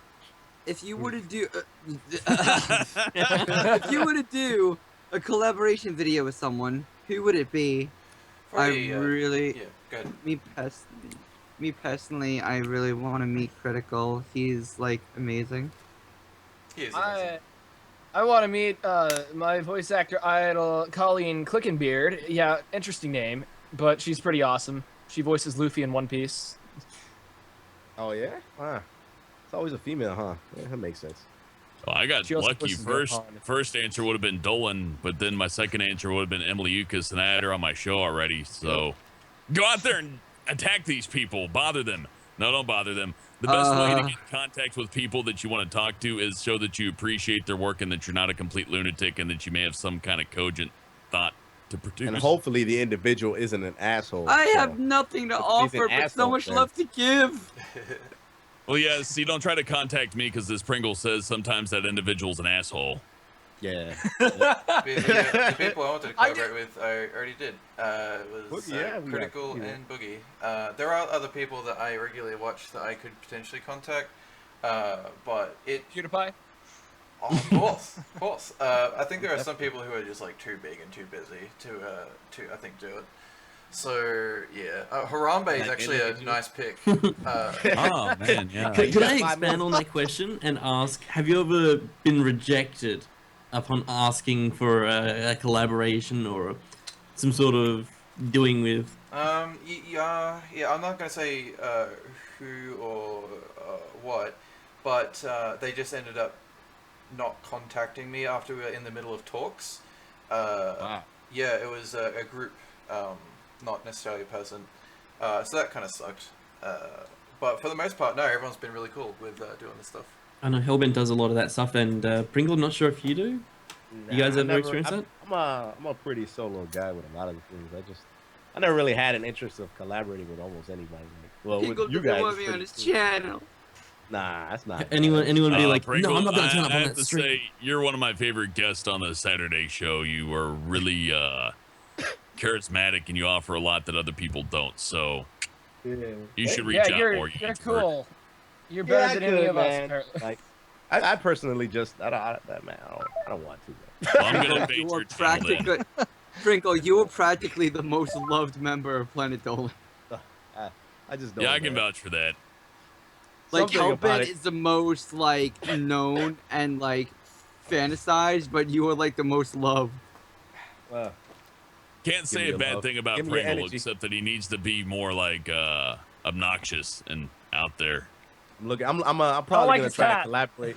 If you were to do, if you were to do a collaboration video with someone, who would it be? Probably, I really, Yeah, go ahead. me personally, I really want to meet Critical. He's like amazing. He is amazing. I want to meet my voice actor idol, Colleen Clickenbeard. Yeah, interesting name, but she's pretty awesome. She voices Luffy in One Piece. Oh yeah? Wow. It's always a female, huh? Yeah, that makes sense. Oh, I got She also lucky. voices First Gohan. first answer would have been Dolan, but then my second answer would have been Emily Yukas, and I had her on my show already. So go out there and attack these people. Bother them. No, don't bother them. The best way to get in contact with people that you want to talk to is show that you appreciate their work and that you're not a complete lunatic and that you may have some kind of cogent thought to produce. And hopefully the individual isn't an asshole. I so- have nothing to If he's an offer, but so asshole, much then- love to give. Well, yeah, see, don't try to contact me because this Pringle says sometimes that individual's an asshole. Yeah. The people I wanted to collaborate with, I already did. It was Boogie, yeah, we got Critical Boogie. and Boogie. There are other people that I regularly watch that I could potentially contact, but it. PewDiePie? Oh, of course. I think there are some people who are just like too big and too busy to I think do it. So yeah, Harambe is Like actually a individual? nice pick. Oh, man, yeah. Could I expand on that question and ask, have you ever been rejected upon asking for a collaboration or some sort of doing with? Yeah. I'm not gonna say who or what, but they just ended up not contacting me after we were in the middle of talks. Wow. Yeah, it was a group, not necessarily a person. So that kind of sucked. But for the most part, no, everyone's been really cool with doing this stuff. I know Hellbent does a lot of that stuff, and Pringle, I'm not sure if you do. You guys ever experienced that? I'm a pretty solo guy with a lot of the things. I never really had an interest of collaborating with almost anybody. Well, He with goes you to guys. want it's me on pretty his cool. channel. Nah, that's not. Anyone be like, Pringle, no, I'm not gonna turn up I on have that to stream. say, you're one of my favorite guests on the Saturday show. You are really charismatic and you offer a lot that other people don't. So you should reach out more. You're You've cool. You're better than any of us, apparently. Like, I personally just, I don't want to. Well, I'm gonna You bait are your channel then. practically, Pringle, you are practically the most loved member of Planet Dolan. I just don't. Yeah, I can man. vouch for that. Like, Something about Hellbent it. is the most, like, known and, like, fantasized, but you are, like, the most loved. Well, Can't say me a your bad love. thing about Give me your Pringle energy. except that he needs to be more like obnoxious and out there. look, I'm probably like gonna his try to hat. collaborate.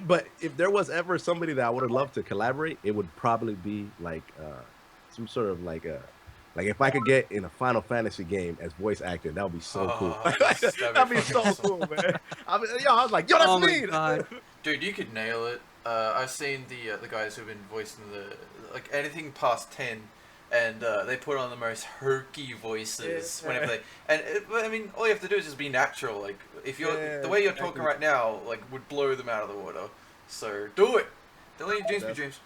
But if there was ever somebody that I would have loved to collaborate, it would probably be like some sort of like if I could get in a Final Fantasy game as voice actor, that would be so cool. That'd be so fucking cool, man. I was like, yo, that's Oh my me. God. Dude, you could nail it. I've seen the guys who've been voicing like anything past 10, and they put on the most herky voices whenever they. But I mean, all you have to do is just be natural. Like if you're the way you're talking right now, like would blow them out of the water. So do it. Don't let your dreams be dreams.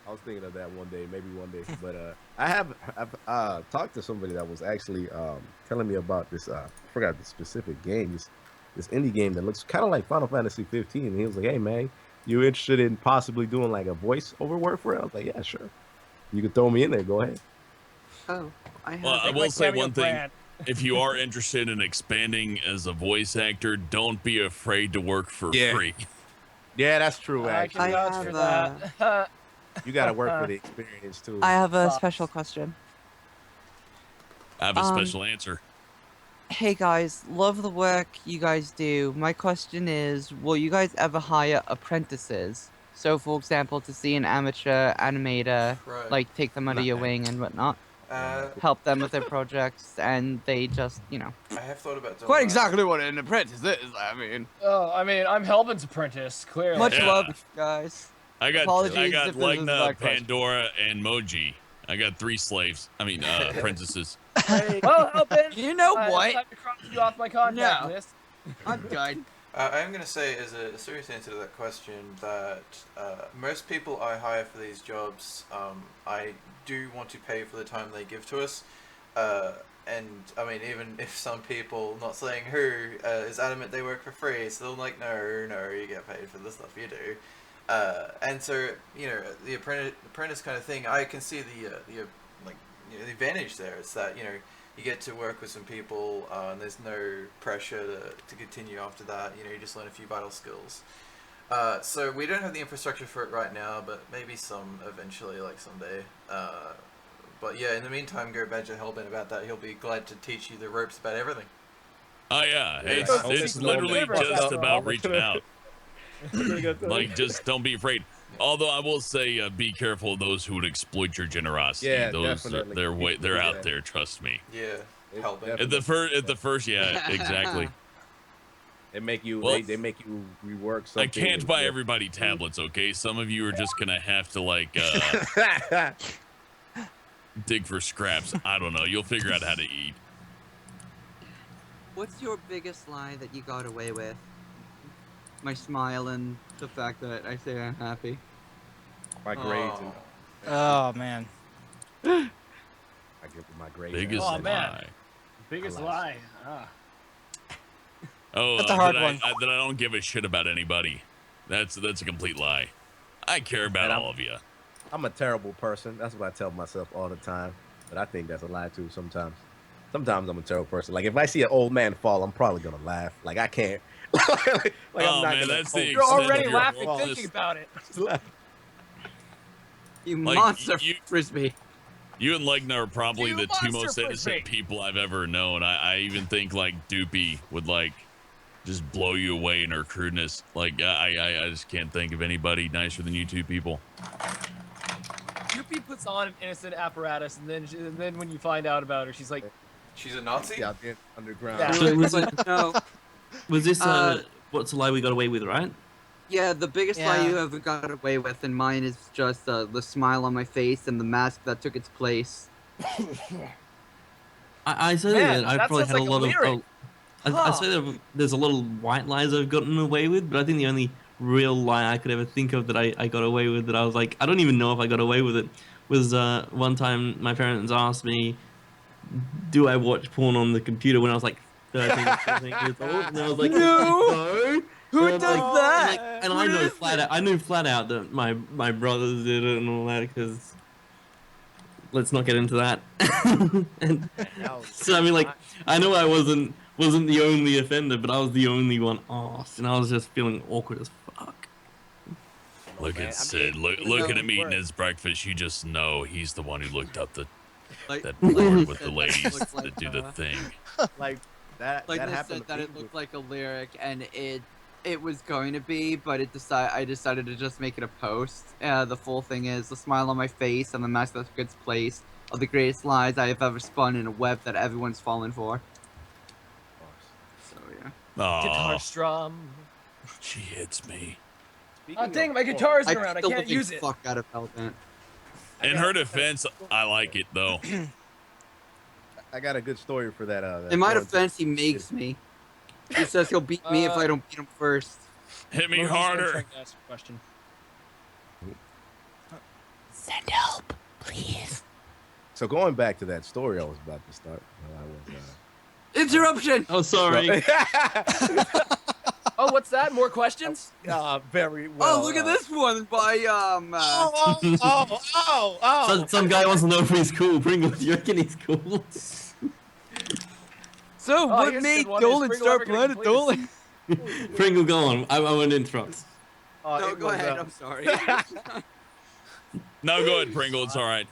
I was thinking of that one day, maybe one day. But I've talked to somebody that was actually telling me about this. I forgot the specific game. This indie game that looks kind of like Final Fantasy 15. And he was like, "Hey man, you interested in possibly doing like a voiceover work for it?" I was like, "Yeah, sure. You can throw me in there. Go ahead." Oh, I have. Well, I Like will my say cameo one thing. brand. If you are interested in expanding as a voice actor, don't be afraid to work for Yeah. free. Yeah, that's true. I Actually, can I vouch for have, that. you got to work for the experience too. I have a Props. special question. I have a Um, special answer. Hey guys, love the work you guys do. My question is, will you guys ever hire apprentices? So, for example, to see an amateur animator, Right. like, take them under your wing and whatnot, help them with their projects, and they just, you know. I have thought about doing Quite that. exactly what an apprentice is, I mean. Oh, I mean, I'm Hellbent's apprentice, clearly. Much Yeah. love, guys. I got apologies if this is Valegna, a bad question. Pandora, and Moji. I got 3 slaves. I mean, princesses. Well, Hellbent, You know it's what? time to cross you off my contact No. list. I'm done. I'm going to say, as a serious answer to that question, that most people I hire for these jobs, I do want to pay for the time they give to us. And, I mean, even if some people, not saying who, is adamant they work for free, still like, no, you get paid for the stuff you do. And so, you know, the apprentice kind of thing, I can see the advantage there. It's that, you know, you get to work with some people, and there's no pressure to continue after that. You know, you just learn a few vital skills. So we don't have the infrastructure for it right now, but maybe some eventually, like someday. But yeah, in the meantime, go badger Hellbent about that. He'll be glad to teach you the ropes about everything. Oh yeah, Yeah. it's literally just about reaching out. Like, just don't be afraid. Although I will say, be careful of those who would exploit your generosity. Yeah, those definitely. they're out there. Trust me. Yeah, Hellbent. At the first, yeah, exactly. They make you. Well, they make you rework I something. can't buy everybody tablets, okay? Some of you are just gonna have to like dig for scraps. I don't know. You'll figure out how to eat. What's your biggest lie that you got away with? My smile and the fact that I say I'm happy. My grades. And, Oh man. I give my grades. Biggest Oh, man. lie. Biggest Alas. lie. Ah. Oh, That's a hard that one. that I don't give a shit about anybody. That's a complete lie. I care about And all of you. I'm a terrible person. That's what I tell myself all the time. But I think that's a lie too. Sometimes I'm a terrible person. Like if I see an old man fall, I'm probably gonna laugh. Like I can't. like, Oh, I'm not man, gonna that's the cope. You're extent already of your laughing wellness. thinking about it. Just laugh. You Like, monster you- frisbee. You and Legna are probably You the 2 monster most innocent frisbee. people I've ever known. I even think like Doopy would like just blow you away in her crudeness. Like I just can't think of anybody nicer than you 2 people. Yuppie puts on an innocent apparatus, and then when you find out about her, she's like, She's a Nazi? Yeah, in underground. Yeah. So was it? No. Was this Uh, what's a lie we got away with, right? Yeah, the biggest lie Yeah. you ever got away with, and mine is just the smile on my face and the mask that took its place. I say Man, that I that probably sounds had like a a lot lyric. of. I Huh. say that there's a lot of white lies I've gotten away with, but I think the only real lie I could ever think of that I got away with that I was like, I don't even know if I got away with it, was one time my parents asked me, do I watch porn on the computer when I was like 13 or 14 years old? And I was like, no. Who And I'm does like- that? And What I know is flat out. I knew flat out that my brothers did it and all that because. Let's not get into that. And so I mean, like, I know I wasn't the only offender, but I was the only one asked, and I was just feeling awkward as fuck. Look man. at I Sid. mean, Look even at though him we eating were- his breakfast. You just know he's the one who looked up that Like, porn Nick with the said that it ladies looked that like, do the thing. Like that. Like that Nick happened said that to it me looked like a lyric, and it was going to be, but I decided to just make it a post. The full thing is the smile on my face and the mask that took its place are the greatest lies I have ever spun in a web that everyone's fallen for. So yeah. guitar Oh, strum. she hits me. Oh, dang, my guitar isn't I around. I kicked the can't living use it. fuck out of Hellbent. In her defense, I like it though. I got a good story for that. That In my porn. defense, he makes me. He says he'll beat me if I don't beat him first. Hit me Logan's gonna harder. try to ask a question. Send help, please. So going back to that story I was about to start. I was. Interruption. Oh, sorry. Oh, what's that? More questions? Very well. Oh, look at this one by Some guy wants to know if he's cool. Pringle, do you reckon he's cool? So Oh, what here's made the one. Dolan Is Pringle start ever gonna Planet complete Dolan? Pringle, go on. I won't interrupt. No, go ahead. I'm sorry. No, go ahead, Pringle. It's all right.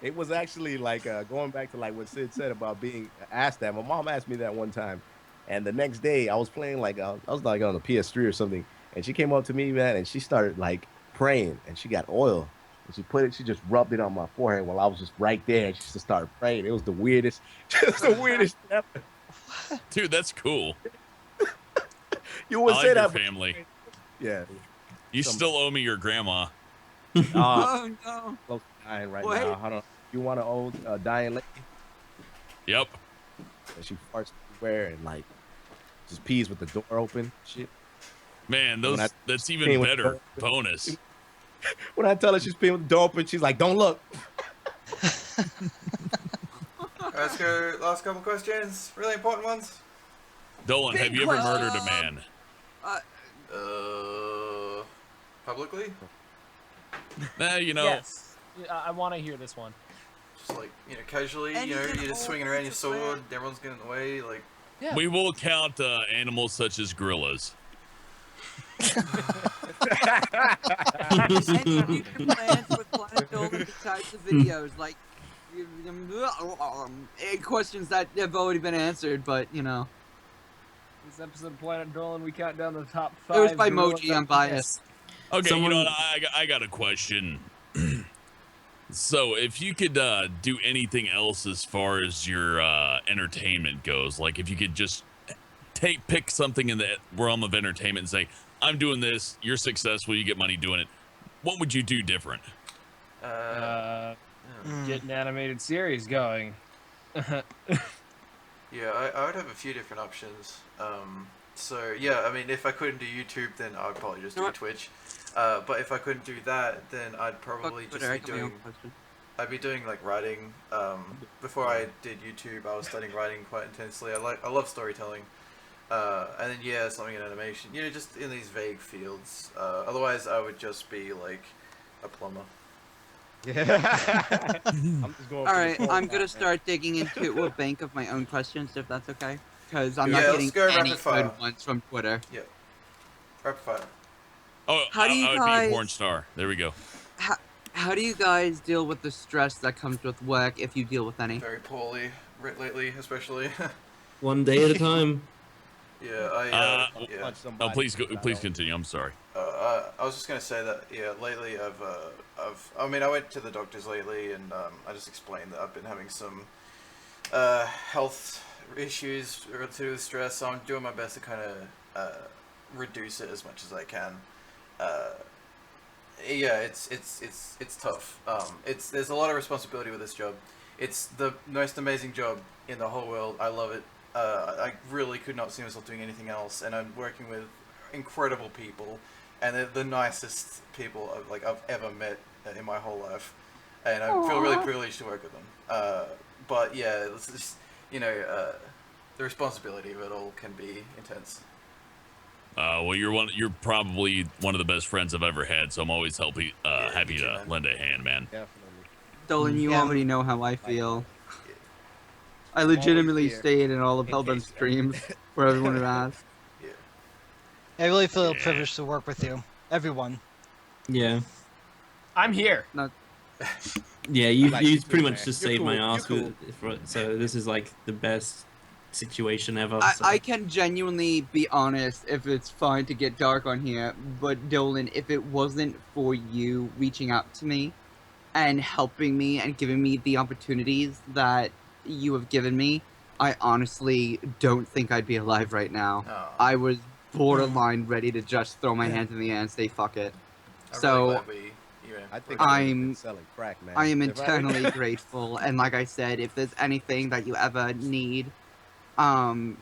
It was actually like going back to like what Sid said about being asked that. My mom asked me that one time, and the next day I was playing like I was like on a PS3 or something, and she came up to me, man, and she started like praying, and she got oil, and she just rubbed it on my forehead while I was just right there, and she just started praying. It was the weirdest, just the weirdest stuff. Dude, that's cool. You I would like say your that, family. yeah. You still owe me your grandma. Oh no. Close dying right Wait. now. Hold on. You want an old dying lady? Yep. And she farts everywhere and like just pees with the door open. Shit. Man, When I- that's peeing even with the better. door open. Bonus. When I tell her she's peeing with the door open, she's like, "Don't look." Alright, let's go. Last couple questions. Really important ones. Dolan, have you ever murdered a man? Publicly? You know. Yes. I want to hear this one. Just like, casually, you're just swinging around your sword, everyone's getting in the way, like... Yeah. We will count animals such as gorillas. Any future plans with Planet Dolan besides the videos? Like, questions that have already been answered, but, This episode of Planet Dolan, we count down the top 5. It was by gorillas Moji, that I'm we biased. Okay, Someone- you know what? I got a question. So, if you could do anything else as far as your entertainment goes, like if you could just pick something in the realm of entertainment and say, I'm doing this, you're successful, you get money doing it, what would you do different? Get an animated series going. Yeah, I would have a few different options. So, yeah, I mean, if I couldn't do YouTube, then I'd probably just do Twitch. But if I couldn't do that, then I'd probably just be doing... I'd be doing, like, writing. Before I did YouTube, I was studying writing quite intensely. I love storytelling. And then, yeah, something in animation. Just in these vague fields. Otherwise, I would just be, like, a plumber. Yeah. I'm just going. Alright, I'm gonna start digging into a bank of my own questions, if that's okay. Because I'm Yeah, not let's getting go any rapid fire. good ones from Twitter. Rapid fire. Oh, How do you I would be guys- a porn star. There we go. How do you guys deal with the stress that comes with work, if you deal with any? Very poorly, lately, especially. One day at a time. Yeah, yeah. Punch Oh, somebody. please continue. I'm sorry. I was just gonna say that, yeah, lately I went to the doctors lately, and I just explained that I've been having some health issues related to stress, so I'm doing my best to kind of reduce it as much as I can. Yeah, it's tough. There's a lot of responsibility with this job. It's the most amazing job in the whole world. I love it. I really could not see myself doing anything else, and I'm working with incredible people, and they're the nicest people I've ever met in my whole life, and I feel really privileged to work with them. But yeah, it's just, the responsibility of it all can be intense. Well, you're probably one of the best friends I've ever had, so I'm always happy to lend a hand, man. Definitely. Dolan, you Yeah. already know how I feel. I legitimately stayed in all of Hellbent's streams for everyone who asked. I really feel Yeah. privileged to work with you. Everyone. Yeah. I'm here. Yeah, you Like you pretty too, much man. just You're saved my cool. ass. You're So this is like the best situation ever. so. I can genuinely be honest if it's fine to get dark on here, but Dolan, if it wasn't for you reaching out to me and helping me and giving me the opportunities that you have given me, I honestly don't think I'd be alive right now. Oh, I was borderline ready to just throw my hands in the air and say fuck it. I'm So, really glad we, I think I'm- been selling crack, man. I am If eternally grateful, and like I said, if there's anything that you ever need, I'm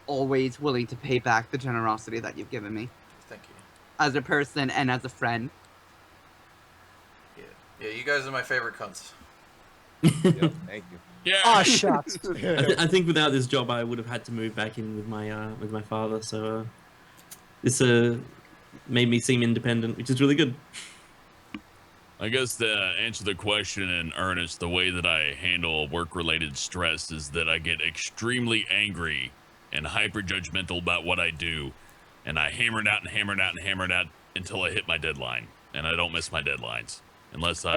always willing to pay back the generosity that you've given me thank you. as a person and as a friend. Yeah, you guys are my favorite cunts. Yep, thank you. Yeah. Ah, shucks. I think without this job, I would have had to move back in with my father. So this made me seem independent, which is really good. I guess to answer the question in earnest, the way that I handle work-related stress is that I get extremely angry and hyper-judgmental about what I do, and I hammer it out and hammer it out and hammer it out until I hit my deadline, and I don't miss my deadlines unless I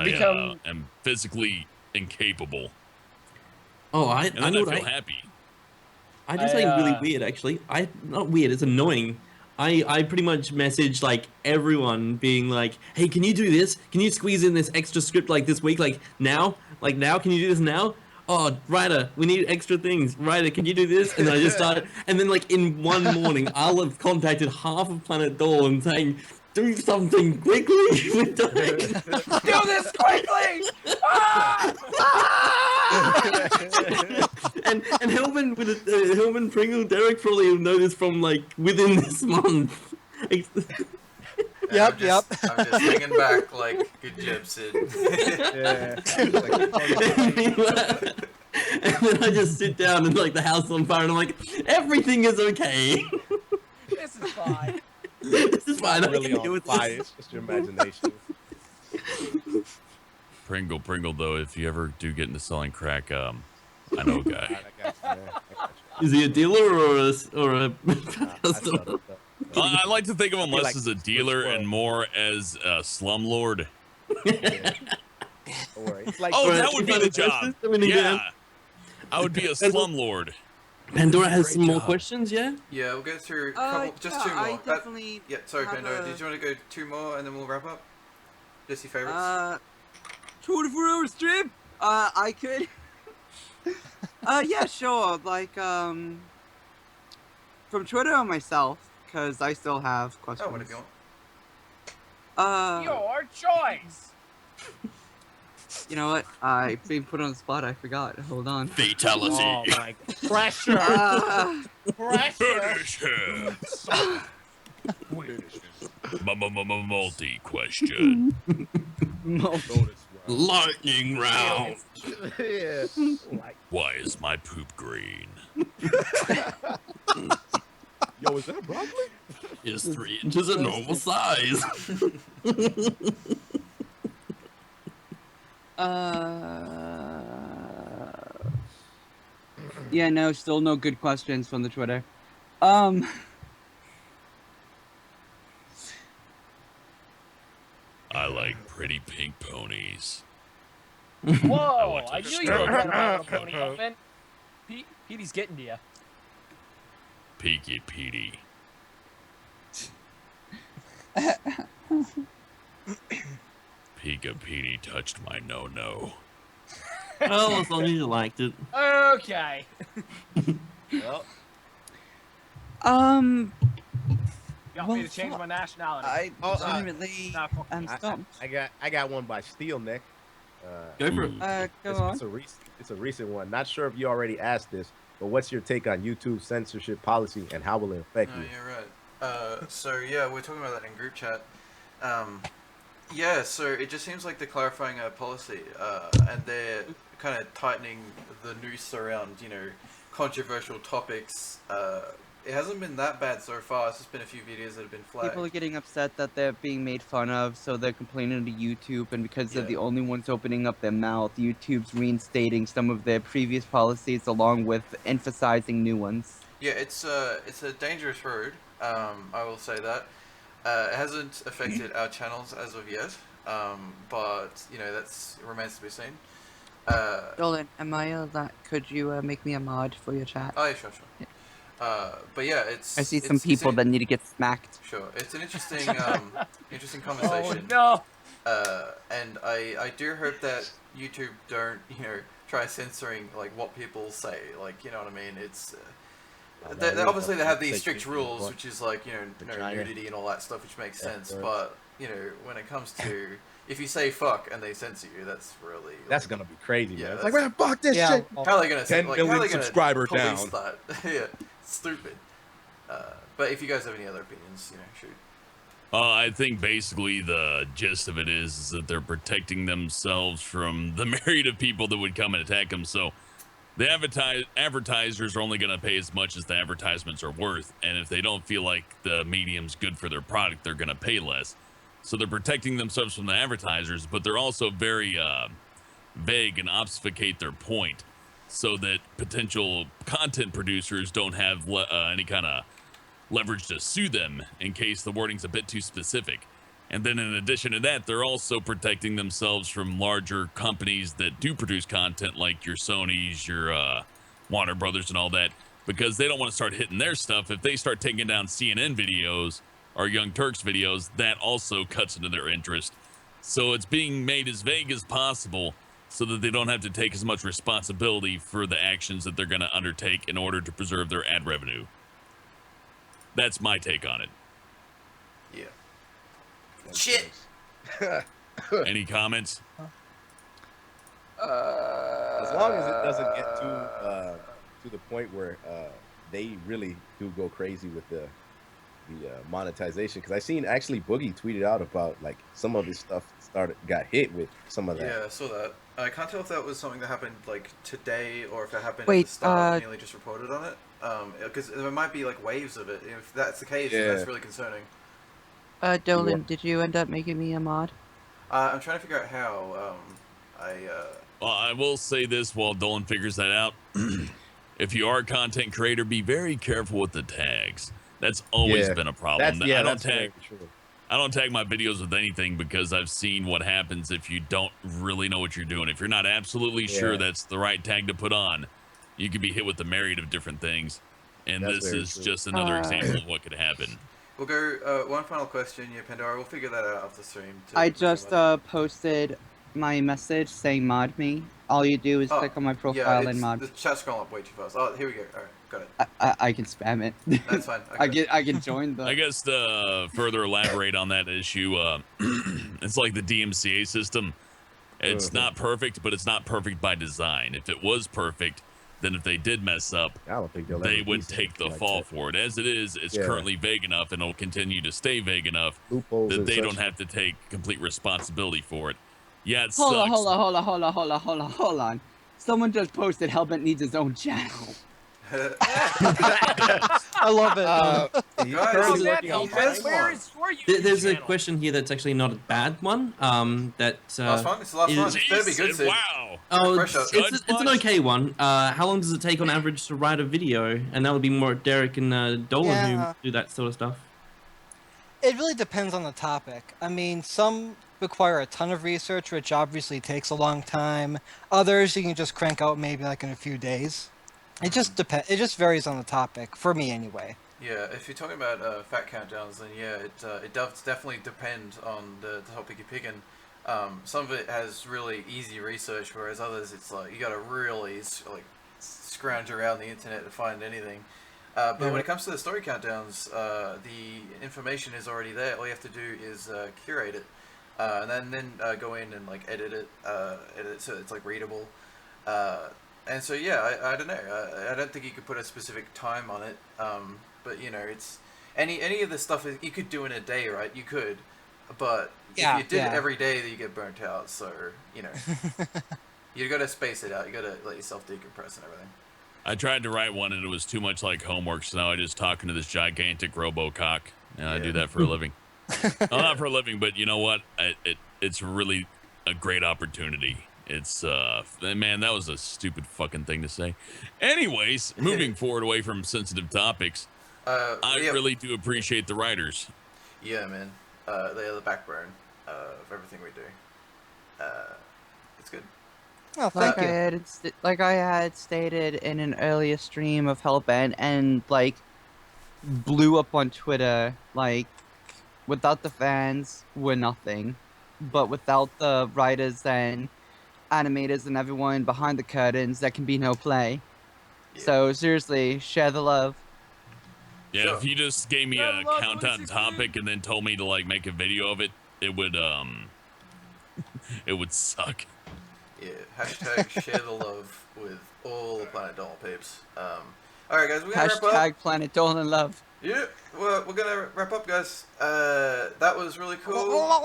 am physically incapable, Oh, I and then know I what feel happy. I do something really weird, actually. Not weird, it's annoying. I pretty much message like everyone being like, hey, can you do this? Can you squeeze in this extra script like this week? Like now? Can you do this now? Oh, writer, we need extra things. Writer, can you do this? And then I just started, and then like in one morning, I'll have contacted half of Planet Dolan saying, do something quickly with Derek. Do this quickly! and Hellbent with Hellbent, Pringle, Derek probably have noticed from like within this month. Yep, I'm just hanging back like, good job, Sid. Yeah. And then I just sit down and like the house on fire and I'm like, everything is okay. This is fine. This is fine. I Really can deal on with fire. this. It's just your imagination. Pringle, though, if you ever do get into selling crack, I know a guy. I got you, man. I got you. Is he a dealer or a I customer? sell that stuff. I like to think of him I feel less like as a dealer and more as a slumlord. Yeah. Don't worry. It's like Oh, Or that would be the if I job. had questions, I mean, Yeah. I would be a slumlord. Pandora has Great some more job. questions, yeah? Yeah, we'll go through a couple, just two more. I definitely. Yeah, sorry, have Pandora. a- Did you want to go 2 more and then we'll wrap up? Just your favorites? 24-hour stream. I could. Yeah, sure. Like, from Twitter or myself, because I still have questions. Oh, whatever you want. Your choice. You know what? I've been put on the spot. I forgot. Hold on. Fatality. Oh my pressure. Pressure. Finish him. Multi-question. Lightning round. Yeah. Like, Why is my poop green? Yo, is that broccoli? Is 3 inches a normal size? Yeah, no, still no good questions from the Twitter. I like pretty pink ponies. Whoa! want to I knew you stroke were going my to pony Hellbent. Petey's getting to you. Peaky Petey. Pika Petey touched my no-no. Well, as long as you liked it. Okay. well, You got me Well, to change my nationality. I Oh, legitimately Nah, fuck am you. stumped. I got one by Steel Neck. Go for it. Go It's on. a recent one. Not sure if you already asked this, but what's your take on YouTube censorship policy and how will it affect No, you? you're right. So yeah, we're talking about that in group chat. Yeah, so it just seems like they're clarifying a policy, and they're kind of tightening the noose around, controversial topics. It hasn't been that bad so far. It's just been a few videos that have been flagged. People are getting upset that they're being made fun of, so they're complaining to YouTube, and because they're Yeah. the only ones opening up their mouth, YouTube's reinstating some of their previous policies along with emphasizing new ones. Yeah, it's a dangerous road. I will say that. It hasn't affected our channels as of yet, but that's remains to be seen. Dolan, am I that? Could you make me a mod for your chat? Oh yeah, sure. Yeah. But yeah, it's. I see some it's people an- that need to get smacked. Sure, it's an interesting, interesting Oh conversation. no! And I do hope that YouTube don't, try censoring like what people say. Like, you know what I mean? It's. They obviously they have these strict rules, which is like no Vagina. nudity and all that stuff, which makes sense. F-words. But when it comes to if you say fuck and they censor you, that's really That's gonna be crazy, Yeah, man. It's that's- like, man, fuck this Yeah. shit. how are they gonna 10 like, how are million they gonna subscriber police down. that? Yeah, stupid. But if you guys have any other opinions, shoot. I think basically the gist of it is that they're protecting themselves from the myriad of people that would come and attack them. So the advertisers are only going to pay as much as the advertisements are worth. And if they don't feel like the medium's good for their product, they're going to pay less. So they're protecting themselves from the advertisers, but they're also very vague and obfuscate their point so that potential content producers don't have any kind of leverage to sue them in case the wording's a bit too specific. And then in addition to that, they're also protecting themselves from larger companies that do produce content like your Sonys, your Warner Brothers and all that, because they don't want to start hitting their stuff. If they start taking down CNN videos or Young Turks videos, that also cuts into their interest. So it's being made as vague as possible so that they don't have to take as much responsibility for the actions that they're going to undertake in order to preserve their ad revenue. That's my take on it. Yeah. Shit. Any comments? As long as it doesn't get to the point where they really do go crazy with the monetization, because I seen actually Boogie tweeted out about like some of his stuff got hit with some of that. Yeah, I saw that. I can't tell if that was something that happened like today or if it happened at Wait, the start and nearly just reported on it. Because there might be like waves of it. If that's the case, then that's really concerning. Dolan, did you end up making me a mod? I'm trying to figure out how. Well, I will say this while Dolan figures that out. If you are a content creator, be very careful with the tags. That's always been a problem. I don't tag my videos with anything because I've seen what happens if you don't really know what you're doing. If you're not absolutely sure that's the right tag to put on, you could be hit with a myriad of different things. And this is just another example of what could happen. We'll go one final question. Yeah, Pandora. We'll figure that out after stream. I just posted my message saying mod me. All you do is click on my profile and mod. The chat's scrolling up way too fast. Oh, here we go. All right, got it. I can spam it. That's fine. I can join the. I guess to further elaborate on that issue, it's like the DMCA system. It's not perfect, but it's not perfect by design. If it was perfect, then if they did mess up, I don't think they would take the fall for it. As it is, it's currently vague enough, and it'll continue to stay vague enough that they don't have to take complete responsibility for it. Yeah, it sucks. Hold on. Someone just posted Hellbent needs his own channel. I love it. There's a question here that's actually not a bad one. Last one? It's the last one. It's better be good, wow. Oh, it's an okay one. How long does it take on average to write a video? And that would be more Derek and Dolan who do that sort of stuff. It really depends on the topic. I mean, some require a ton of research, which obviously takes a long time. Others you can just crank out maybe like in a few days. It just depends. It just varies on the topic, for me anyway. Yeah, if you're talking about fat countdowns, then it does definitely depend on the topic you're picking. Some of it has really easy research, whereas others it's like you got to really like scrounge around the internet to find anything. But when it comes to the story countdowns, the information is already there. All you have to do is curate it, and then go in and like edit it so it's like readable. And so I don't know. I don't think you could put a specific time on it. But you know, it's any of the stuff you could do in a day, right? You could, but if you did it every day, then you get burnt out. So you know, you got to space it out. You got to let yourself decompress and everything. I tried to write one and it was too much like homework, so now I just talk into this gigantic robocock, and I do that for a living. Well, not for a living, but you know what? It's really a great opportunity. It's man, that was a stupid fucking thing to say. Anyways, moving forward away from sensitive topics, I really do appreciate the writers. Yeah, man. They are the backbone of everything we do. It's good. Oh, thank you. Like I had stated in an earlier stream of Hellbent, and like blew up on Twitter. Like without the fans, we're nothing. But without the writers and animators and everyone behind the curtains, there can be no play. So seriously, share the love. Yeah, if you just gave me a countdown topic and then told me to like make a video of it, it would suck. Yeah, hashtag share the love with all the Planet Dolan peeps. Alright guys, we're gonna wrap up. Hashtag Planet Dolan love. Yeah, we're gonna wrap up, guys. That was really cool.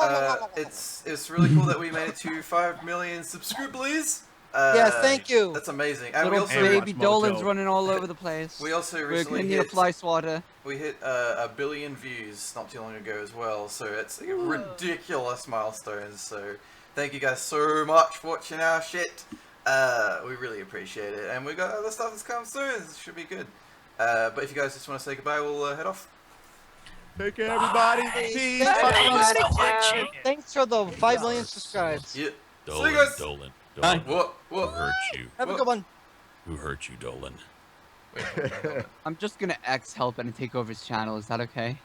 It's really cool that we made it to 5 million subscribers. Yeah, thank you. That's amazing. And Little we also baby Dolan's running all over the place. we also We're recently gonna need a hit fly swatter. we hit 1 billion views not too long ago as well. So it's a ridiculous milestone. So thank you guys so much for watching our shit. We really appreciate it, and we got other stuff that's coming soon. It should be good. But if you guys just want to say goodbye, we'll head off. Take care, everybody. Peace. Thanks for the 5 million subscribes. Yeah. Dolan, See you guys. Dolan. Bye. What? Who hurt you? Have a good one. Who hurt you, Dolan? I'm just gonna X Hellbent and take over his channel. Is that okay?